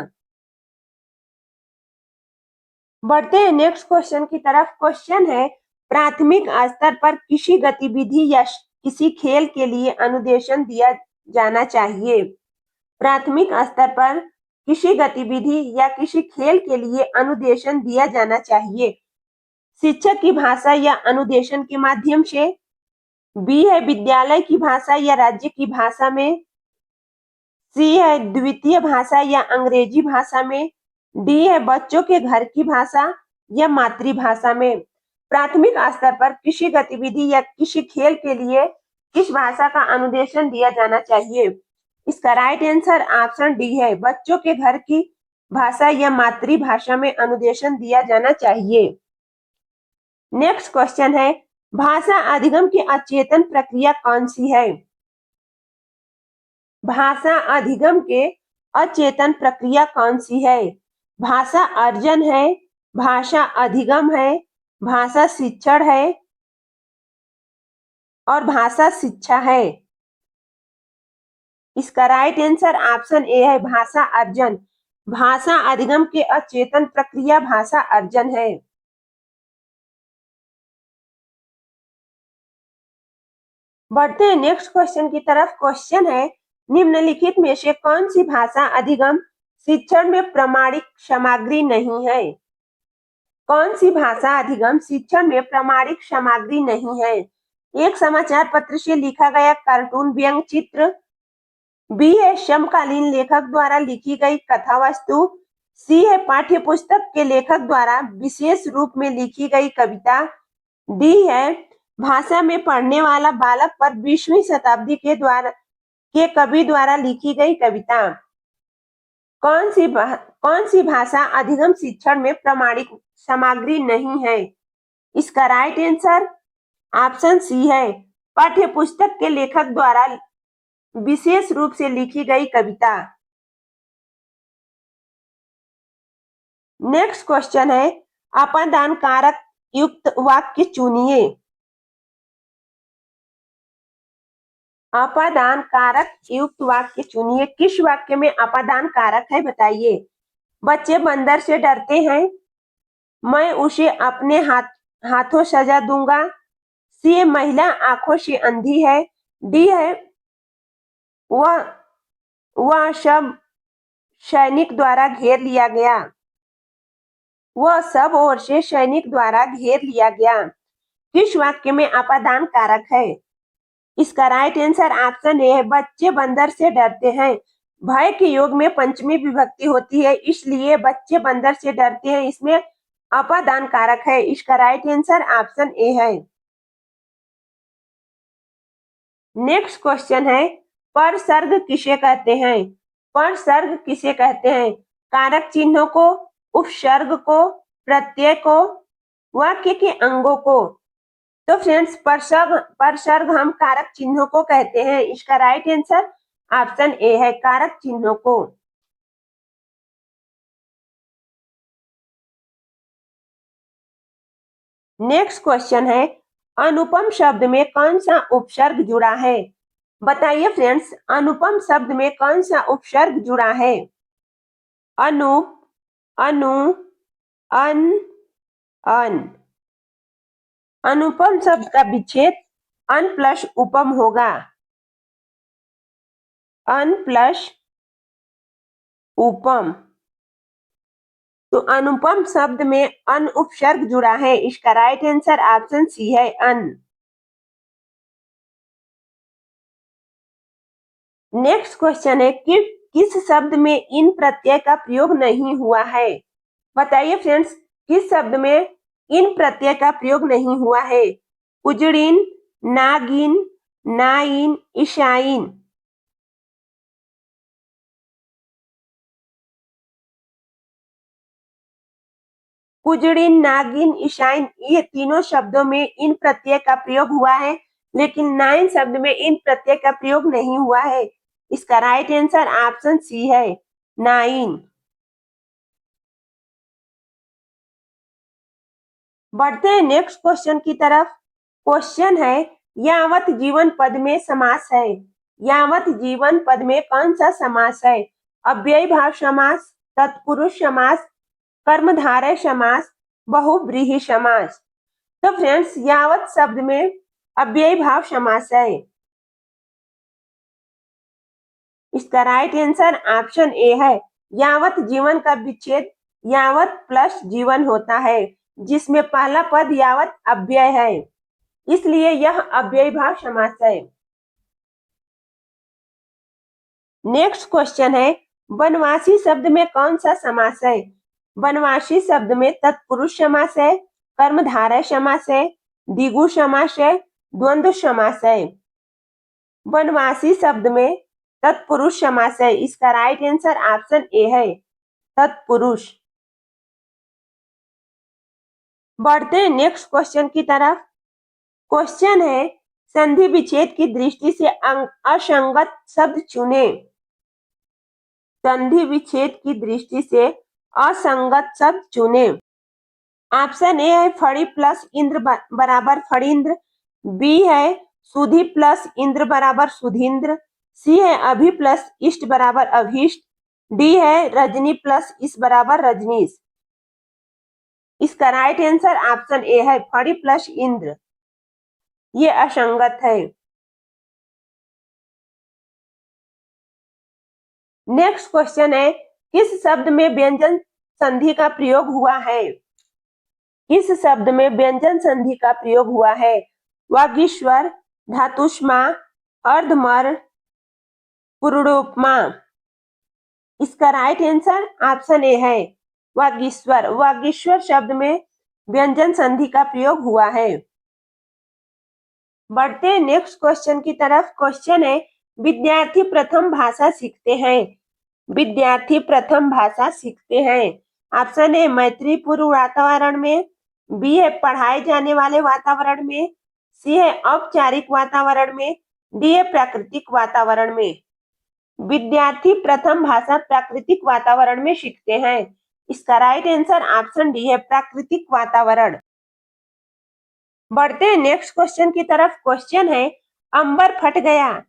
बढ़ते हैं नेक्स्ट क्वेश्चन की तरफ। क्वेश्चन है प्राथमिक स्तर पर किसी गतिविधि या किसी खेल के लिए अनुदेशन दिया जाना चाहिए। प्राथमिक स्तर पर किसी गतिविधि या किसी खेल के लिए अनुदेशन दिया जाना चाहिए। शिक्षक की भाषा या अनुदेशन के माध्यम से, बी है विद्यालय की भाषा या राज्य की भाषा में, सी है द्वितीय भाषा या अंग्रेजी भाषा में, डी है बच्चों के घर की भाषा या मातृभाषा में। प्राथमिक स्तर पर किसी गतिविधि या किसी खेल के लिए किस भाषा का अनुदेशन दिया जाना चाहिए। इसका राइट आंसर ऑप्शन डी है बच्चों के घर की भाषा या मातृभाषा में अनुदेशन दिया जाना चाहिए। नेक्स्ट क्वेश्चन है भाषा अधिगम की अचेतन प्रक्रिया कौन सी है। भाषा अधिगम के अचेतन प्रक्रिया कौन सी है। भाषा अर्जन है, भाषा अधिगम है, भाषा शिक्षण है और भाषा शिक्षा है। इसका राइट आंसर ऑप्शन ए है भाषा अर्जन। भाषा अधिगम के अचेतन प्रक्रिया भाषा अर्जन है। बढ़ते हैं नेक्स्ट क्वेश्चन की तरफ। क्वेश्चन है निम्नलिखित में से कौन सी भाषा अधिगम शिक्षण में प्रमाणिक सामग्री नहीं है। कौन सी भाषा अधिगम शिक्षण में प्रमाणिक सामग्री नहीं है। एक समाचार पत्र से लिखा गया कार्टून व्यंग चित्र, बी है समकालीन लेखक द्वारा लिखी गई कथा वस्तु, सी है पाठ्य पुस्तक के लेखक द्वारा विशेष रूप में लिखी गई कविता, डी है भाषा में पढ़ने वाला बालक पर 20वीं शताब्दी के कवि द्वारा लिखी गई कविता। कौन सी भाषा अधिगम शिक्षण में प्रमाणिक सामग्री नहीं है। इसका राइट आंसर ऑप्शन सी है पाठ्य पुस्तक के लेखक द्वारा विशेष रूप से लिखी गई कविता। नेक्स्ट क्वेश्चन है अपादान कारक युक्त वाक्य चुनिए। अपादान कारक युक्त वाक्य चुनिए। किस वाक्य में अपादान कारक है बताइए। बच्चे बंदर से डरते हैं, मैं उसे अपने हाथों सजा दूंगा, सी महिला आंखों से अंधी है, डी है वह सब सैनिक द्वारा घेर लिया गया। वह सब ओर से सैनिक द्वारा घेर लिया गया। किस वाक्य में अपादान कारक है? इसका राइट आंसर ऑप्शन ए है, बच्चे बंदर से डरते हैं। भय के योग में पंचमी विभक्ति होती है, इसलिए बच्चे बंदर से डरते हैं इसमें अपादान कारक है। इसका राइट आंसर ऑप्शन ए है। नेक्स्ट क्वेश्चन है, परसर्ग किसे कहते हैं? परसर्ग किसे कहते हैं? कारक चिन्हों को, उपसर्ग को, प्रत्यय को, वाक्य के अंगों को। तो फ्रेंड्स, परसर्ग हम कारक चिन्हों को कहते हैं। इसका राइट आंसर ऑप्शन ए है, कारक चिन्हों को। नेक्स्ट क्वेश्चन है, अनुपम शब्द में कौन सा उपसर्ग जुड़ा है? बताइए फ्रेंड्स, अनुपम शब्द में कौन सा उपसर्ग जुड़ा है? अनुप, अनु, अन, अन। अनुपम शब्द का विच्छेद अन प्लस उपम होगा। अन प्लस उपम। तो अनुपम शब्द में अन उपसर्ग जुड़ा है। इसका राइट आंसर ऑप्शन सी है, अन। नेक्स्ट क्वेश्चन है कि किस शब्द में इन प्रत्यय का प्रयोग नहीं हुआ है? बताइए फ्रेंड्स, किस शब्द में इन प्रत्यय का प्रयोग नहीं हुआ है? उजड़ीन, नागिन, नाइन, ईशाइन। कुजड़ीन, नागिन, ईशाइन, ये तीनों शब्दों में इन प्रत्यय का प्रयोग हुआ है, लेकिन नाइन शब्द में इन प्रत्यय का प्रयोग नहीं हुआ है। इसका राइट आंसर ऑप्शन सी है, नाइन। बढ़ते हैं नेक्स्ट क्वेश्चन की तरफ। क्वेश्चन है, यावत जीवन पद में समास है। यावत जीवन पद में कौन सा समास है? अव्ययी भाव समास, तत्पुरुष समास, कर्मधारय समास, बहुव्रीहि समास। तो फ्रेंड्स, यावत शब्द में अव्ययी भाव समास है। इसका राइट आंसर ऑप्शन ए है। यावत जीवन का विच्छेद यावत प्लस जीवन होता है, जिसमें पहला पद यावत अव्यय है, इसलिए यह अव्ययी भाव समास है। नेक्स्ट क्वेश्चन है, वनवासी शब्द में कौन सा समास है? वनवासी शब्द में तत्पुरुष समास है, कर्मधारय समास है, द्विगु समास है, द्वंद्व समास है। वनवासी शब्द में तत्पुरुष समास है। इसका राइट आंसर ऑप्शन ए है, तत्पुरुष। बढ़ते हैं नेक्स्ट क्वेश्चन की तरफ। क्वेश्चन है, संधि विच्छेद की दृष्टि से असंगत शब्द चुने। संधि विच्छेद की दृष्टि से असंगत शब्द चुने। ऑप्शन ए है, फड़ी प्लस इंद्र बराबर फड़ींद्र। बी है, सुधि प्लस इंद्र बराबर सुधींद्र। सी है, अभि प्लस इष्ट बराबर अभीष्ट। डी है, रजनी प्लस इस बराबर रजनीश। इसका राइट आंसर ऑप्शन ए है, फड़ी प्लस इंद्र। ये असंगत है। नेक्स्ट क्वेश्चन है, किस शब्द में व्यंजन संधि का प्रयोग हुआ है? किस शब्द में व्यंजन संधि का प्रयोग हुआ है? वागीश्वर, धातुष्मा, अर्धमर, पुरुषोपमा। इसका राइट आंसर ऑप्शन ए है, वागीश्वर। वागीश्वर शब्द में व्यंजन संधि का प्रयोग हुआ है। बढ़ते हैं नेक्स्ट क्वेश्चन की तरफ। क्वेश्चन है, विद्यार्थी प्रथम भाषा सीखते हैं। विद्यार्थी प्रथम भाषा सीखते हैं। ऑप्शन ए, मैत्रीपूर्ण वातावरण में। बी है, पढ़ाए जाने वाले वातावरण में। सी है, औपचारिक वातावरण में। डी है, प्राकृतिक वातावरण में। विद्यार्थी प्रथम भाषा प्राकृतिक वातावरण में सीखते हैं। इसका राइट आंसर ऑप्शन डी है, प्राकृतिक वातावरण। बढ़ते हैं नेक्स्ट क्वेश्चन की तरफ। क्वेश्चन है, अंबर फट गया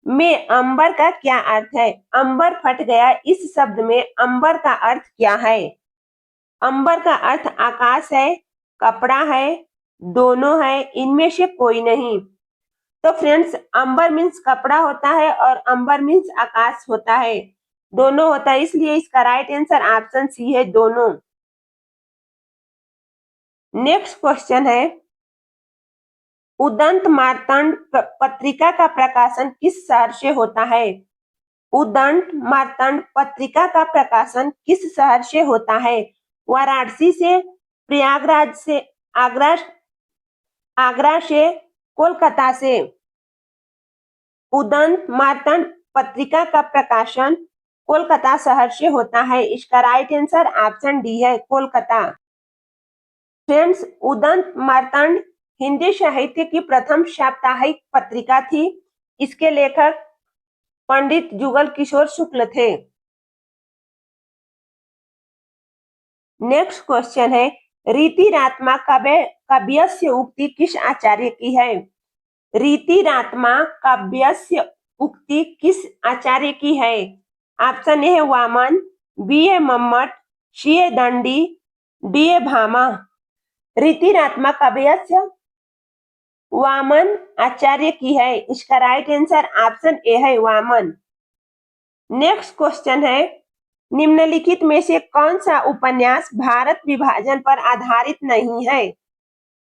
में अंबर का क्या अर्थ है? अंबर फट गया, इस शब्द में अंबर का अर्थ क्या है? अंबर का अर्थ आकाश है, कपड़ा है, दोनों है, इनमें से कोई नहीं। तो फ्रेंड्स, अंबर मीन्स कपड़ा होता है और अंबर मीन्स आकाश होता है। दोनों होता है, इसलिए इसका राइट आंसर ऑप्शन सी है, दोनों। नेक्स्ट क्वेश्चन है, उदंत मार्तंड पत्रिका का प्रकाशन किस शहर से होता है? उदंत मार्तंड पत्रिका का प्रकाशन किस शहर से होता है? वाराणसी से, प्रयागराज से, आगरा आगरा से, कोलकाता से? उदंत मार्तंड पत्रिका का प्रकाशन कोलकाता शहर से होता है। इसका राइट आंसर ऑप्शन डी है, कोलकाता। फ्रेंड्स, उदंत मार्तंड हिंदी साहित्य की प्रथम साप्ताहिक पत्रिका थी। इसके लेखक पंडित जुगल किशोर शुक्ल थे। नेक्स्ट क्वेश्चन है, रीतिरात्मा काव्यस्य उक्ति किस आचार्य की है? रीतिरात्मा काव्यस्य उक्ति किस आचार्य की है? ऑप्शन ए है वामन, बी है मम्मट, सी है दंडी, डी है भामा। रीतिरात्मा काव्यस्य वामन आचार्य की है। इसका राइट आंसर ऑप्शन ए है, वामन। नेक्स्ट क्वेश्चन है, निम्नलिखित में से कौन सा उपन्यास भारत विभाजन पर आधारित नहीं है?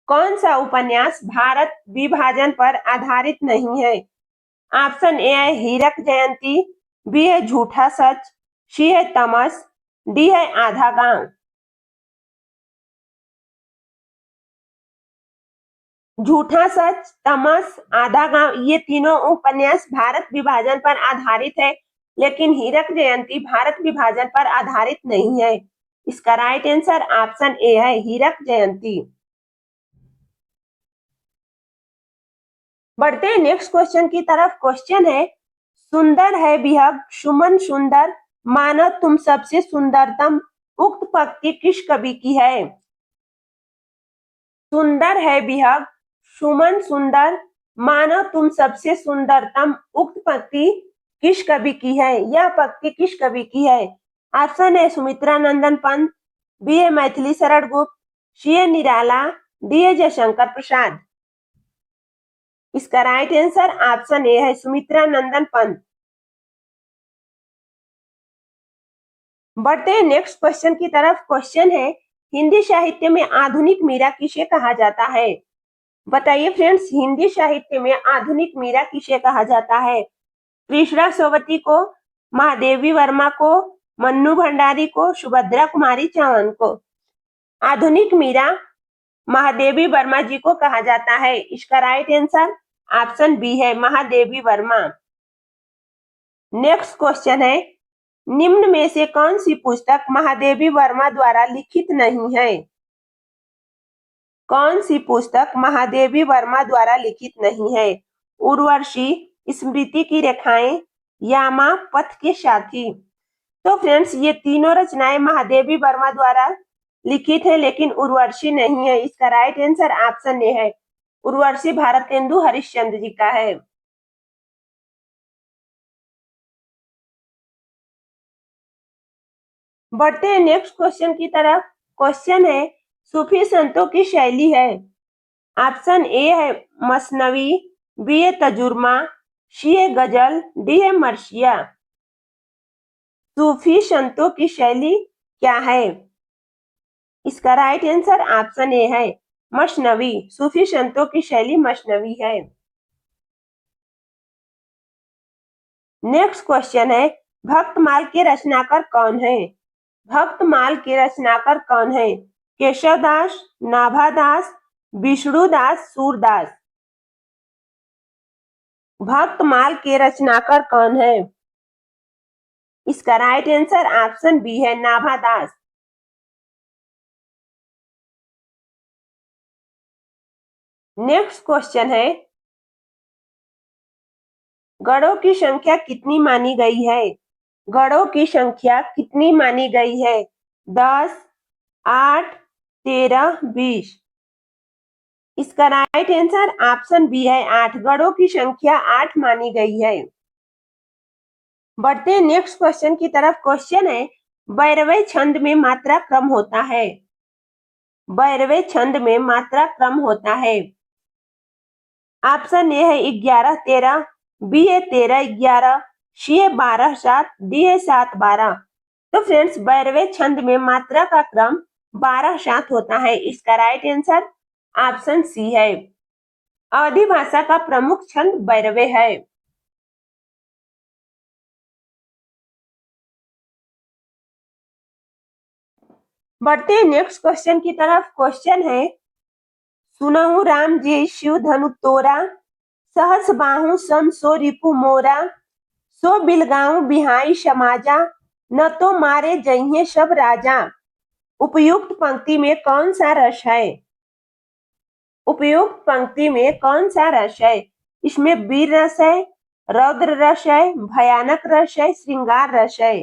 कौन सा उपन्यास भारत विभाजन पर आधारित नहीं है? ऑप्शन ए है हीरक जयंती, बी है झूठा सच, सी है तमस, डी है आधा गांव। झूठा सच, तमस, आधा गांव, ये तीनों उपन्यास भारत विभाजन पर आधारित है, लेकिन हीरक जयंती भारत विभाजन पर आधारित नहीं है। इसका राइट आंसर ऑप्शन ए है, हीरक जयंती। बढ़ते हैं नेक्स्ट क्वेश्चन की तरफ। क्वेश्चन है, सुंदर है विहग सुमन सुंदर, मानो तुम सबसे सुंदरतम, उक्त पंक्ति किस कवि की है? सुंदर है विहग सुमन सुंदर, मानो तुम सबसे सुंदरतम, उक्त पंक्ति किस कवि की है? यह पंक्ति किस कवि की है? ऑप्शन है सुमित्रा नंदन पंत, बी है मैथिली शरण गुप्त, सी है निराला, डी है जयशंकर प्रसाद। इसका राइट आंसर ऑप्शन ए है, सुमित्रा नंदन पंत। बढ़ते हैं नेक्स्ट क्वेश्चन की तरफ। क्वेश्चन है, हिंदी साहित्य में आधुनिक मीरा किसे कहा जाता है? बताइए फ्रेंड्स, हिंदी साहित्य में आधुनिक मीरा किसे कहा जाता है? कृष्णा सोवती को, महादेवी वर्मा को, मन्नू भंडारी को, सुभद्रा कुमारी चौहान को? आधुनिक मीरा महादेवी वर्मा जी को कहा जाता है। इसका राइट आंसर ऑप्शन बी है, महादेवी वर्मा। नेक्स्ट क्वेश्चन है, निम्न में से कौन सी पुस्तक महादेवी वर्मा द्वारा लिखित नहीं है? कौन सी पुस्तक महादेवी वर्मा द्वारा लिखित नहीं है? उर्वशी, स्मृति की रेखाएं, यामा, पथ के साथी? तो फ्रेंड्स, ये तीनों रचनाएं महादेवी वर्मा द्वारा लिखित है, लेकिन उर्वशी नहीं है। इसका राइट आंसर ऑप्शन ए है, उर्वशी भारतेंदु हरिश्चंद्र जी का है। बढ़ते हैं नेक्स्ट क्वेश्चन की तरफ। क्वेश्चन है, सूफी संतों की शैली है। ऑप्शन ए है मसनवी, बी है तजुर्मा, सी है गजल, डी है मरसिया। सूफी संतों की शैली क्या है? इसका राइट आंसर ऑप्शन ए है, मसनवी। सूफी संतों की शैली मसनवी है। नेक्स्ट क्वेश्चन है, भक्तमाल के रचनाकार कौन है? भक्तमाल के रचनाकार कौन है? केशवदास, नाभादास, विष्णुदास, सूरदास? भक्तमाल के रचनाकार कौन है? इसका राइट आंसर ऑप्शन बी है, नाभादास। नेक्स्ट क्वेश्चन है, गढ़ों की संख्या कितनी मानी गई है? गढ़ों की संख्या कितनी मानी गई है? 10, 8, 13, 20? इसका राइट आंसर ऑप्शन बी है, 8। गढ़ों की संख्या 8 मानी गई है। बढ़ते हैं नेक्स्ट क्वेश्चन की तरफ। क्वेश्चन है, 12वें छंद में मात्रा क्रम होता है। 12वें छंद में मात्रा क्रम होता है। ऑप्शन ए है 11, 13, बी है 13, 11, सी है 12/7, डी है 7/12। तो फ्रेंड्स, 12वें छंद में मात्रा का क्रम 12/7 होता है। इसका राइट आंसर ऑप्शन सी है। अवधी भाषा का प्रमुख छंद 12वें है। बढ़ते हैं नेक्स्ट क्वेश्चन की तरफ। क्वेश्चन है, सुनहु राम जी शिव धनु तोरा, सहस बाहु सम सो रिपु मोरा, सो बिलगाऊं बिहाई समाजा, न तो मारे जइये सब राजा। उपयुक्त पंक्ति में कौन सा रस है? उपयुक्त पंक्ति में कौन सा रस है? इसमें वीर रस है, रौद्र रस है, भयानक रस है, श्रृंगार रस है।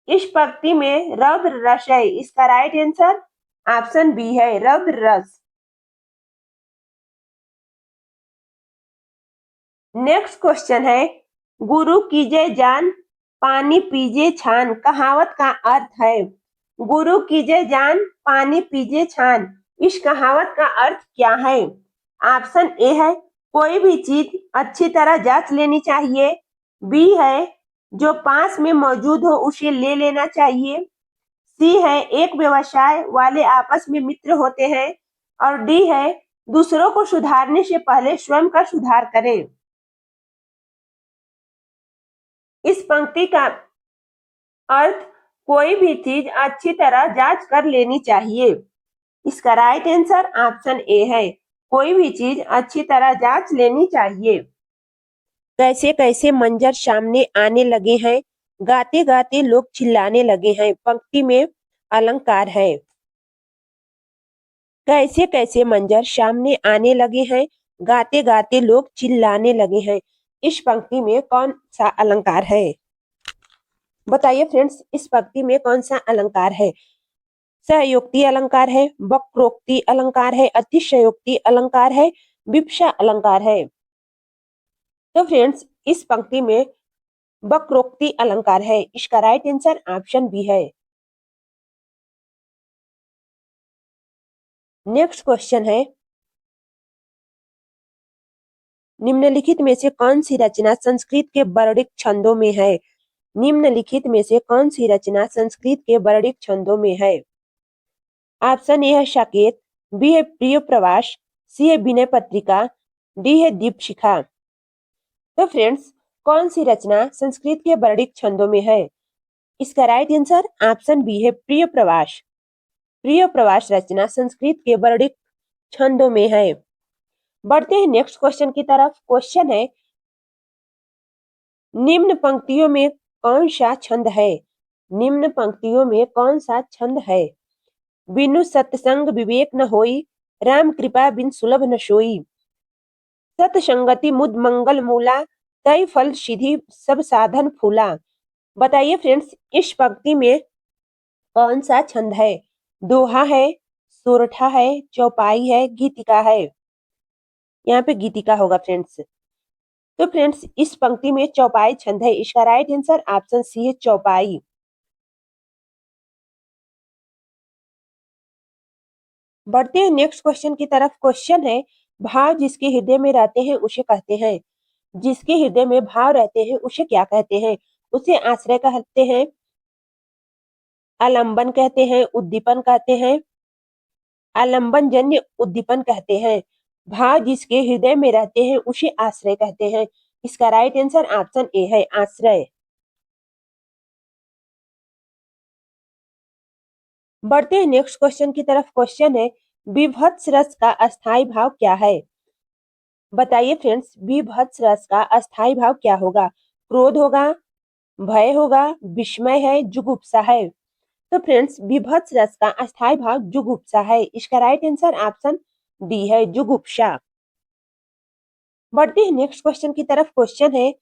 इस पंक्ति में रौद्र रस है। इसका राइट आंसर ऑप्शन बी है, रौद्र रस। नेक्स्ट क्वेश्चन है, गुरु कीजे जान पानी पीजे छान कहावत का अर्थ है। गुरु कीजे जान पानी पीजे छान, इस कहावत का अर्थ क्या है? ऑप्शन ए है, कोई भी चीज अच्छी तरह जांच लेनी चाहिए। बी है, जो पास में मौजूद हो उसे ले लेना चाहिए। सी है, एक व्यवसाय वाले आपस में मित्र होते हैं। और डी है, दूसरों को सुधारने से पहले स्वयं का सुधार करें। इस पंक्ति का अर्थ, कोई भी चीज अच्छी तरह जांच कर लेनी चाहिए। इसका राइट आंसर ऑप्शन ए है, कोई भी चीज अच्छी तरह जांच लेनी चाहिए। कैसे कैसे मंजर सामने आने लगे हैं, गाते गाते लोग चिल्लाने लगे हैं। पंक्ति में अलंकार है। कैसे कैसे मंजर सामने आने लगे हैं, गाते गाते लोग चिल्लाने लगे हैं। इस पंक्ति में कौन सा अलंकार है? बताइए फ्रेंड्स, इस पंक्ति में कौन सा अलंकार है? सहयोक्ति अलंकार है, वक्रोक्ति अलंकार है, अतिशयोक्ति अलंकार है, विवक्षा अलंकार है। तो फ्रेंड्स, इस पंक्ति में वक्रोक्ति अलंकार है। इसका राइट आंसर ऑप्शन बी है। नेक्स्ट क्वेश्चन है, निम्नलिखित में से कौन सी रचना संस्कृत के वर्णिक छंदों में है? निम्नलिखित में से कौन सी रचना संस्कृत के वर्णिक छंदों में है? ऑप्शन ए है साकेत, बी है प्रिय प्रवास, सी है विनय पत्रिका, डी है दीपशिखा। तो फ्रेंड्स, कौन सी रचना संस्कृत के वर्णिक छंदों में है? इसका राइट आंसर ऑप्शन बी है, प्रिय प्रवास। प्रिय प्रवास रचना संस्कृत के वर्णिक छंदों में है। बढ़ते हैं नेक्स्ट क्वेश्चन की तरफ। क्वेश्चन है, निम्न पंक्तियों में कौन सा छंद है? निम्न पंक्तियों में कौन सा छंद है? बिनु सत्संग विवेक न होई, राम कृपा बिन सुलभ न सोई, सतसंगति मुद मंगल मूला, तय फल सिद्धि सब साधन फूला। बताइए फ्रेंड्स, इस पंक्ति में कौन सा छंद है? दोहा है, सोरठा है, चौपाई है, गीतिका है। यहाँ पे गीतिका होगा फ्रेंड्स। तो फ्रेंड्स, इस पंक्ति में चौपाई छंद है। इसका राइट आंसर ऑप्शन सी है, चौपाई। बढ़ते हैं नेक्स्ट क्वेश्चन की तरफ। क्वेश्चन है, भाव जिसके हृदय में रहते हैं उसे कहते हैं। जिसके हृदय में भाव रहते हैं उसे क्या कहते हैं? उसे आश्रय कहते हैं, आलंबन कहते हैं, उद्दीपन कहते हैं, आलंबन जन्य उद्दीपन कहते हैं। भाव जिसके हृदय में रहते हैं उसे आश्रय कहते हैं। इसका राइट आंसर ऑप्शन ए है, आश्रय। बढ़ते हैं नेक्स्ट क्वेश्चन की तरफ। क्वेश्चन है, विभत्स रस का अस्थाई भाव क्या है? बताइए फ्रेंड्स, विभत्स रस का अस्थाई भाव क्या होगा? क्रोध होगा, भय होगा, विस्मय है, जुगुप्सा है। तो फ्रेंड्स, विभत्स रस का अस्थाई भाव जुगुप्सा है। इसका राइट आंसर ऑप्शन डी है, जुगुप्सा। बढ़ते हैं नेक्स्ट क्वेश्चन की तरफ। क्वेश्चन है,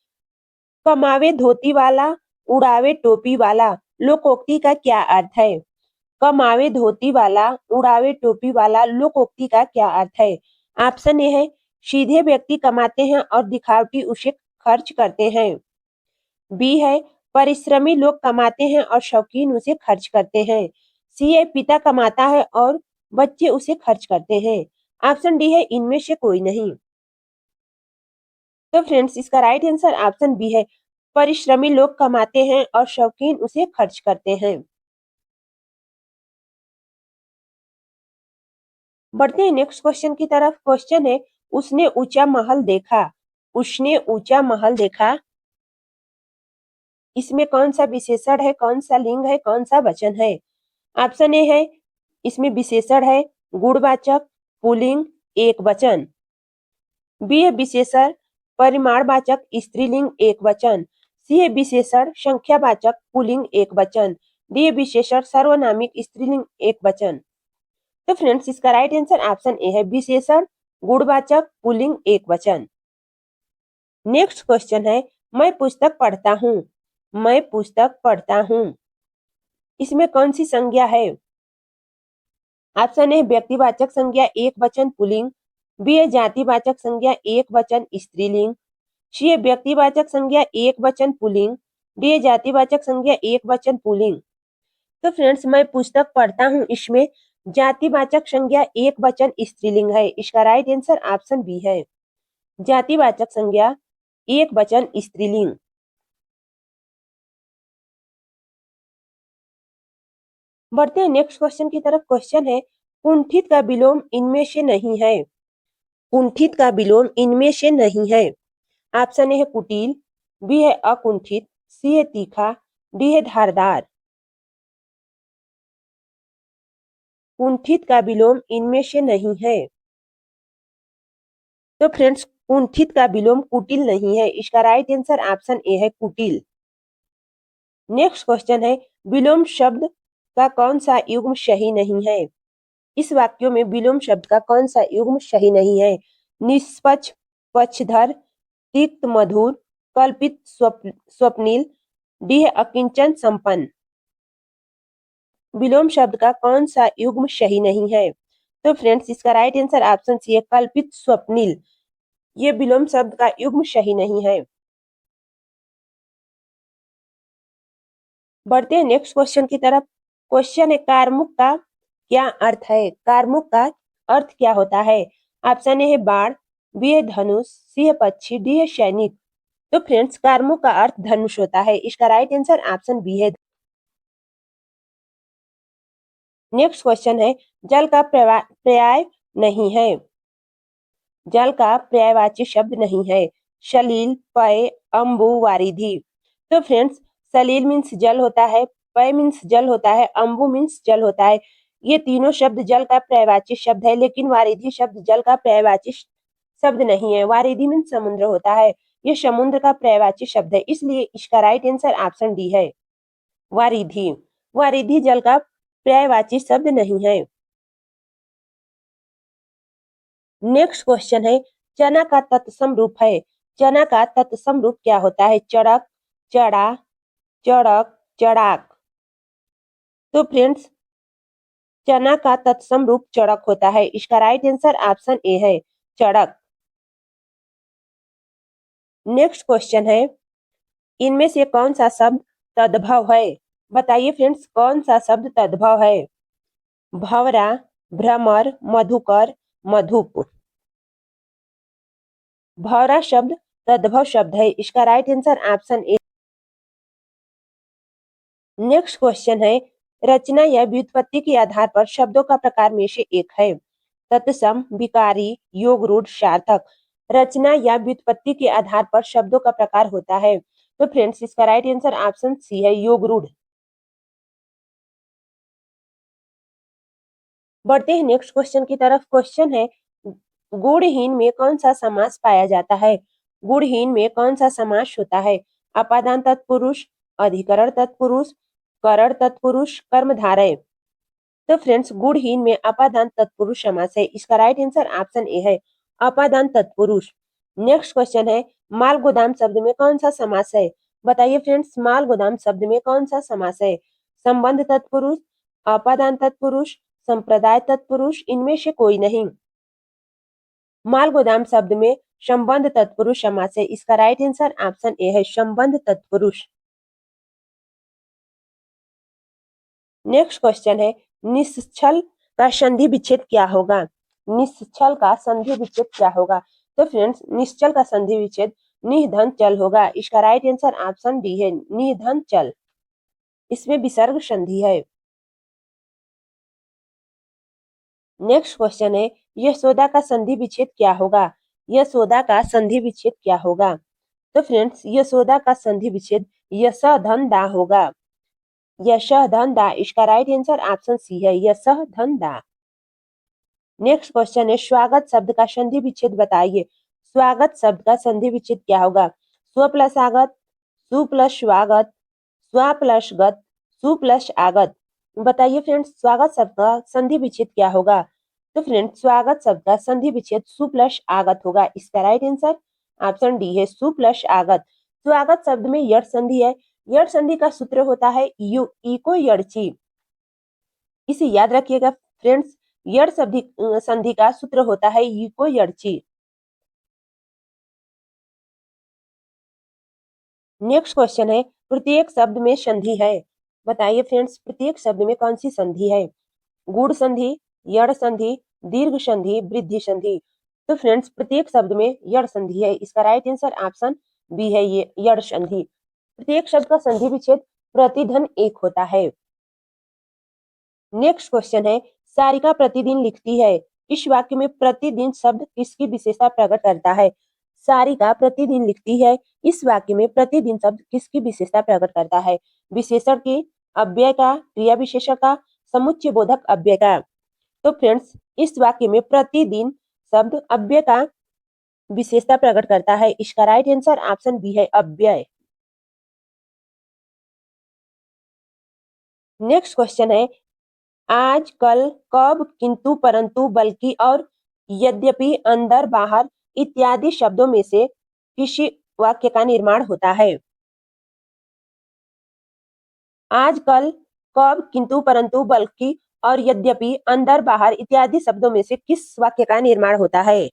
कमावे धोती वाला उड़ावे टोपी वाला लोकोक्ति का क्या अर्थ है? कमावे धोती वाला उड़ावे टोपी वाला लोकोक्ति का क्या अर्थ है? ऑप्शन ए है, सीधे व्यक्ति कमाते हैं और दिखावटी उसे खर्च करते हैं। बी है, परिश्रमी लोग कमाते हैं और शौकीन उसे खर्च करते हैं। सी है, पिता कमाता है और बच्चे उसे खर्च करते हैं। ऑप्शन डी है, इनमें से कोई नहीं। तो फ्रेंड्स, इसका राइट आंसर ऑप्शन बी है, परिश्रमी लोग कमाते हैं और शौकीन उसे खर्च करते हैं। बढ़ते हैं नेक्स्ट क्वेश्चन की तरफ। क्वेश्चन है, उसने ऊंचा महल देखा। उसने ऊंचा महल देखा, इसमें कौन सा विशेषण है, कौन सा लिंग है, कौन सा वचन है? ऑप्शन ए है, इसमें विशेषण है गुणवाचक पुल्लिंग एक वचन। बी है विशेषण परिमाणवाचक स्त्रीलिंग एक वचन। सी है विशेषण संख्यावाचक पुल्लिंग एक वचन। डी है विशेषण सर्वनामिक स्त्रीलिंग एक वचन। तो फ्रेंड्स, इसका राइट आंसर ऑप्शन ए है विशेषण गुणवाचक पुल्लिंग एक वचन। नेक्स्ट क्वेश्चन है, मैं पुस्तक पढ़ता हूँ। मैं पुस्तक पढ़ता हूँ, इसमें कौन सी संज्ञा है? ऑप्शन ए व्यक्तिवाचक संज्ञा एक वचन पुल्लिंग। बी है जातिवाचक संज्ञा एक वचन स्त्रीलिंग। सी है व्यक्तिवाचक संज्ञा एक वचन पुल्लिंग। डी है जातिवाचक संज्ञा एक वचन पुल्लिंग। तो फ्रेंड्स, मैं पुस्तक पढ़ता हूँ, इसमें जातिवाचक संज्ञा एक वचन स्त्रीलिंग है। इसका राइट आंसर ऑप्शन बी है जातिवाचक संज्ञा एक वचन स्त्रीलिंग। बढ़ते हैं नेक्स्ट क्वेश्चन की तरफ। क्वेश्चन है, कुंठित का विलोम इनमें से नहीं है। कुंठित का विलोम इनमें से नहीं है। ऑप्शन ए है कुटिल, बी है अकुंठित, सी है तीखा, डी है धारदार। कुंठित का विलोम इनमें से नहीं है। तो फ्रेंड्स, कुंठित का विलोम कुटिल नहीं है। इसका राइट आंसर ऑप्शन ए है कुटिल। नेक्स्ट क्वेश्चन है, विलोम शब्द का कौन सा युग्म सही नहीं है? इस वाक्यों में विलोम शब्द का कौन सा युग्म सही नहीं है? निष्पक्ष, पक्षधर, तिक्त मधुर, कल्पित स्वप्निल, डी है अकिंचन संपन्न। विलोम शब्द का कौन सा युग्म सही नहीं है? तो फ्रेंड्स, इसका राइट आंसर ऑप्शन सी है कल्पित स्वप्निल। ये विलोम शब्द का युग्म सही नहीं है। बढ़ते हैं नेक्स्ट क्वेश्चन की तरफ। क्वेश्चन है, कारमुक का क्या अर्थ है? कारमुक का अर्थ क्या होता है? ऑप्शन ए है बाण, बी है धनुष, सी है पक्षी, डी है सैनिक। तो फ्रेंड्स, कारमुक का अर्थ धनुष होता है। इसका राइट आंसर ऑप्शन बी है। नेक्स्ट क्वेश्चन है, जल का पर्याय नहीं है। जल का पर्यायवाची शब्द नहीं है। सलील, पय, अम्बु, वारिधि। तो फ्रेंड्स, सलील मीन्स जल होता है, पय मीन्स जल होता है, अम्बु मीन्स जल होता है। ये तीनों शब्द जल का पर्यायवाची शब्द है, लेकिन वारिधि शब्द जल का पर्यायवाची शब्द नहीं है। वारिधि मीन्स समुद्र होता है, ये समुद्र का पर्यायवाची शब्द है। इसलिए इसका राइट आंसर ऑप्शन डी है वारिधि। वारिधि जल का पर्यायवाची शब्द नहीं है। नेक्स्ट क्वेश्चन है, चना का तत्सम रूप है। चना का तत्सम रूप क्या होता है? चड़क, चड़ा, चड़क, चड़ाक। तो फ्रेंड्स, चना का तत्सम रूप चड़क होता है। इसका राइट आंसर ऑप्शन ए है चड़क। नेक्स्ट क्वेश्चन है, इनमें से कौन सा शब्द तद्भव है? बताइए फ्रेंड्स, कौन सा शब्द तद्भव है? भंवरा, भ्रमर, मधुकर, मधुप। भंवरा शब्द तद्भव शब्द है। इसका right answer option A. Next question है, रचना या व्युत्पत्ति के आधार पर शब्दों का प्रकार में से एक है। तत्सम, विकारी, योगरूढ़, सार्थक। रचना या व्युत्पत्ति के आधार पर शब्दों का प्रकार होता है। तो फ्रेंड्स, इसका राइट आंसर ऑप्शन सी है योगरूढ़। बढ़ते हैं नेक्स्ट क्वेश्चन की तरफ। क्वेश्चन है, गुणहीन में कौन सा समास पाया जाता है? गुणहीन में कौन सा समास होता है? अपादान तत्पुरुष, अधिकरण तत्पुरुष, करण तत्पुरुष, कर्मधारय। तो फ्रेंड्स, गुणहीन में अपादान तत्पुरुष समास है। इसका राइट आंसर ऑप्शन ए है अपादान तत्पुरुष। नेक्स्ट क्वेश्चन है, माल गोदाम शब्द में कौन सा समास है? बताइए फ्रेंड्स, माल गोदाम शब्द में कौन सा समास है? संबंध तत्पुरुष, अपादान तत्पुरुष, संप्रदाय तत्पुरुष, इनमें से कोई नहीं। माल गोदाम शब्द में संबंध तत्पुरुष समास है। इसका राइट आंसर ऑप्शन ए है संबंध तत्पुरुष। नेक्स्ट क्वेश्चन है, निश्चल का संधि विच्छेद क्या होगा? निश्चल का संधि विच्छेद क्या होगा? तो फ्रेंड्स, निश्चल का संधि विच्छेद निर्धन चल होगा। इसका राइट आंसर ऑप्शन डी है, निर्धन चल। इसमें विसर्ग संधि है। नेक्स्ट क्वेश्चन है, यशोदा का संधि विच्छेद क्या होगा? यशोदा का संधि विच्छेद क्या होगा? तो फ्रेंड्स, यशोदा का संधि विच्छेद यश धन दा होगा। यश धन दा, इसका राइट आंसर ऑप्शन सी है, यश धन दा। नेक्स्ट क्वेश्चन है, स्वागत शब्द का संधि विच्छेद बताइए। स्वागत शब्द का संधि विच्छेद क्या होगा? स्व प्लस आगत, सु प्लस स्वागत, स्वा प्लस गत, सु प्लस आगत। बताइए फ्रेंड्स, स्वागत शब्द का संधि विच्छेद क्या होगा? तो फ्रेंड्स, स्वागत शब्द का संधि विच्छेद सु प्लस आगत होगा। इसका राइट आंसर ऑप्शन डी है, सु प्लस आगत। स्वागत शब्द में यड़ संधि है। यड़ संधि का सूत्र होता है यू इको यड़ची। इसे याद रखिएगा फ्रेंड्स, यड़ संधि का सूत्र होता है इको यड़ची। नेक्स्ट क्वेश्चन है, प्रत्येक शब्द में संधि है। बताइए फ्रेंड्स, प्रत्येक शब्द में कौन सी संधि है? गुण संधि, यड़ संधि, दीर्घ संधि, वृद्धि संधि। तो फ्रेंड्स, प्रत्येक शब्द में यड़ संधि है। इसका राइट आंसर ऑप्शन बी है, ये यड़ संधि। प्रत्येक शब्द का संधि विच्छेद प्रतिधन एक होता है। नेक्स्ट क्वेश्चन है, सारिका प्रतिदिन लिखती है। इस वाक्य में प्रतिदिन शब्द किसकी विशेषता प्रकट करता है? सारिका प्रतिदिन लिखती है। इस वाक्य में प्रतिदिन शब्द किसकी विशेषता प्रकट करता है? विशेषण की, अव्यय का, क्रिया विशेषण का, समुच्चय बोधक अव्यय का। तो फ्रेंड्स, इस वाक्य में प्रतिदिन शब्द अव्यय का विशेषता प्रकट करता है। इसका राइट आंसर ऑप्शन बी है, अव्यय। नेक्स्ट क्वेश्चन है, आज, कल, कब, किंतु, परंतु, बल्कि और यद्यपि, अंदर, बाहर इत्यादि शब्दों में से किसी वाक्य का निर्माण होता है। आज, कल, कब, किंतु, परंतु, बल्कि और यद्यपि, अंदर, बाहर इत्यादि शब्दों में से किस वाक्य का निर्माण होता है?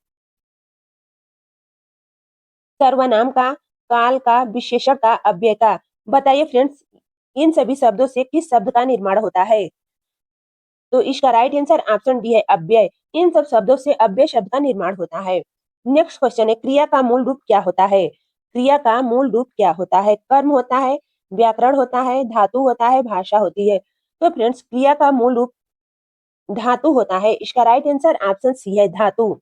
सर्वनाम का, काल का, विशेषण का, अव्यय का। बताइए फ्रेंड्स, इन सभी शब्दों से किस शब्द का निर्माण होता है? तो इसका राइट आंसर ऑप्शन डी है, अव्यय। इन सब शब्दों से अव्यय शब्द का निर्माण होता है। नेक्स्ट क्वेश्चन है, क्रिया का मूल रूप क्या होता है? क्रिया का मूल रूप क्या होता है? कर्म होता है, व्याकरण होता है, धातु होता है, भाषा होती है। तो फ्रेंड्स, क्रिया का मूल रूप धातु होता है। इसका राइट आंसर ऑप्शन सी है, धातु।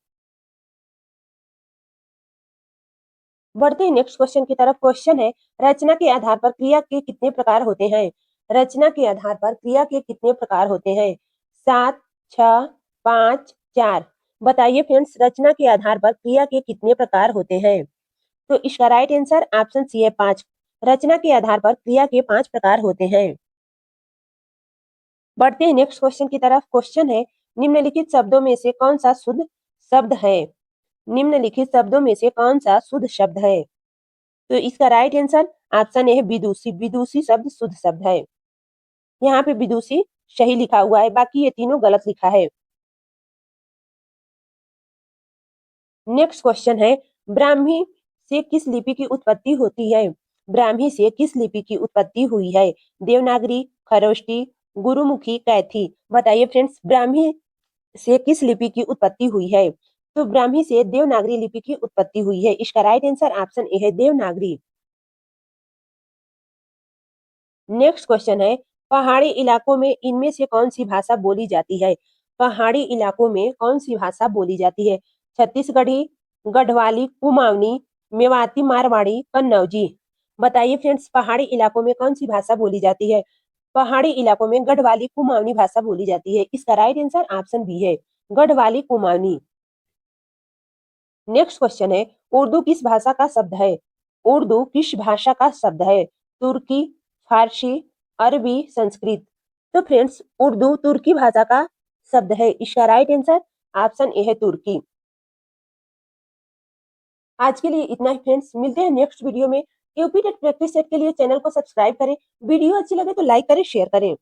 बढ़ते हैं नेक्स्ट क्वेश्चन की तरफ। क्वेश्चन है, रचना के आधार पर क्रिया के कितने प्रकार होते हैं? रचना के आधार पर क्रिया के कितने प्रकार होते हैं? 7, 6, 5, 4। बताइए फ्रेंड्स, रचना के आधार पर क्रिया के कितने प्रकार होते हैं? तो इसका राइट आंसर ऑप्शन सी है, 5। रचना के आधार पर क्रिया के 5 प्रकार होते हैं। बढ़ते हैं नेक्स्ट क्वेश्चन की तरफ। क्वेश्चन है, निम्नलिखित शब्दों में से कौन सा शुद्ध शब्द है? निम्नलिखित शब्दों में से कौन सा शुद्ध शब्द है? तो इसका राइट आंसर ऑप्शन ए है, विदुषी। विदुषी शब्द शुद्ध शब्द है। यहाँ पे विदुषी सही लिखा हुआ है, बाकी ये तीनों गलत लिखा है। नेक्स्ट क्वेश्चन है, ब्राह्मी से किस लिपि की उत्पत्ति होती है? ब्राह्मी से किस लिपि की उत्पत्ति हुई है? देवनागरी, खरोष्टी, गुरुमुखी, कैथी। बताइए फ्रेंड्स, ब्राह्मी से किस लिपि की उत्पत्ति हुई है? तो ब्राह्मी से देवनागरी लिपि की उत्पत्ति हुई है। इसका राइट आंसर ऑप्शन ए है, देवनागरी। नेक्स्ट क्वेश्चन है, पहाड़ी इलाकों में इनमें से कौन सी भाषा बोली जाती है? पहाड़ी इलाकों में कौन सी भाषा बोली जाती है? छत्तीसगढ़ी, गढ़वाली, कुमाऊनी, मेवाती, मारवाड़ी, कन्नौजी। बताइए फ्रेंड्स, पहाड़ी इलाकों में कौन सी भाषा बोली जाती है? पहाड़ी इलाकों में गढ़वाली, कुमाऊनी भाषा बोली जाती है। इसका राइट आंसर ऑप्शन बी है, गढ़वाली, कुमाऊनी। नेक्स्ट क्वेश्चन है, उर्दू किस भाषा का शब्द है? उर्दू किस भाषा का शब्द है? तुर्की, फारसी, अरबी, संस्कृत। तो फ्रेंड्स, उर्दू तुर्की भाषा का शब्द है। इसका राइट आंसर ऑप्शन ए है, तुर्की। आज के लिए इतना ही फ्रेंड्स, मिलते हैं नेक्स्ट वीडियो में। यूपी टेट प्रैक्टिस सेट के लिए चैनल को सब्सक्राइब करें। वीडियो अच्छी लगे तो लाइक करें, शेयर करें।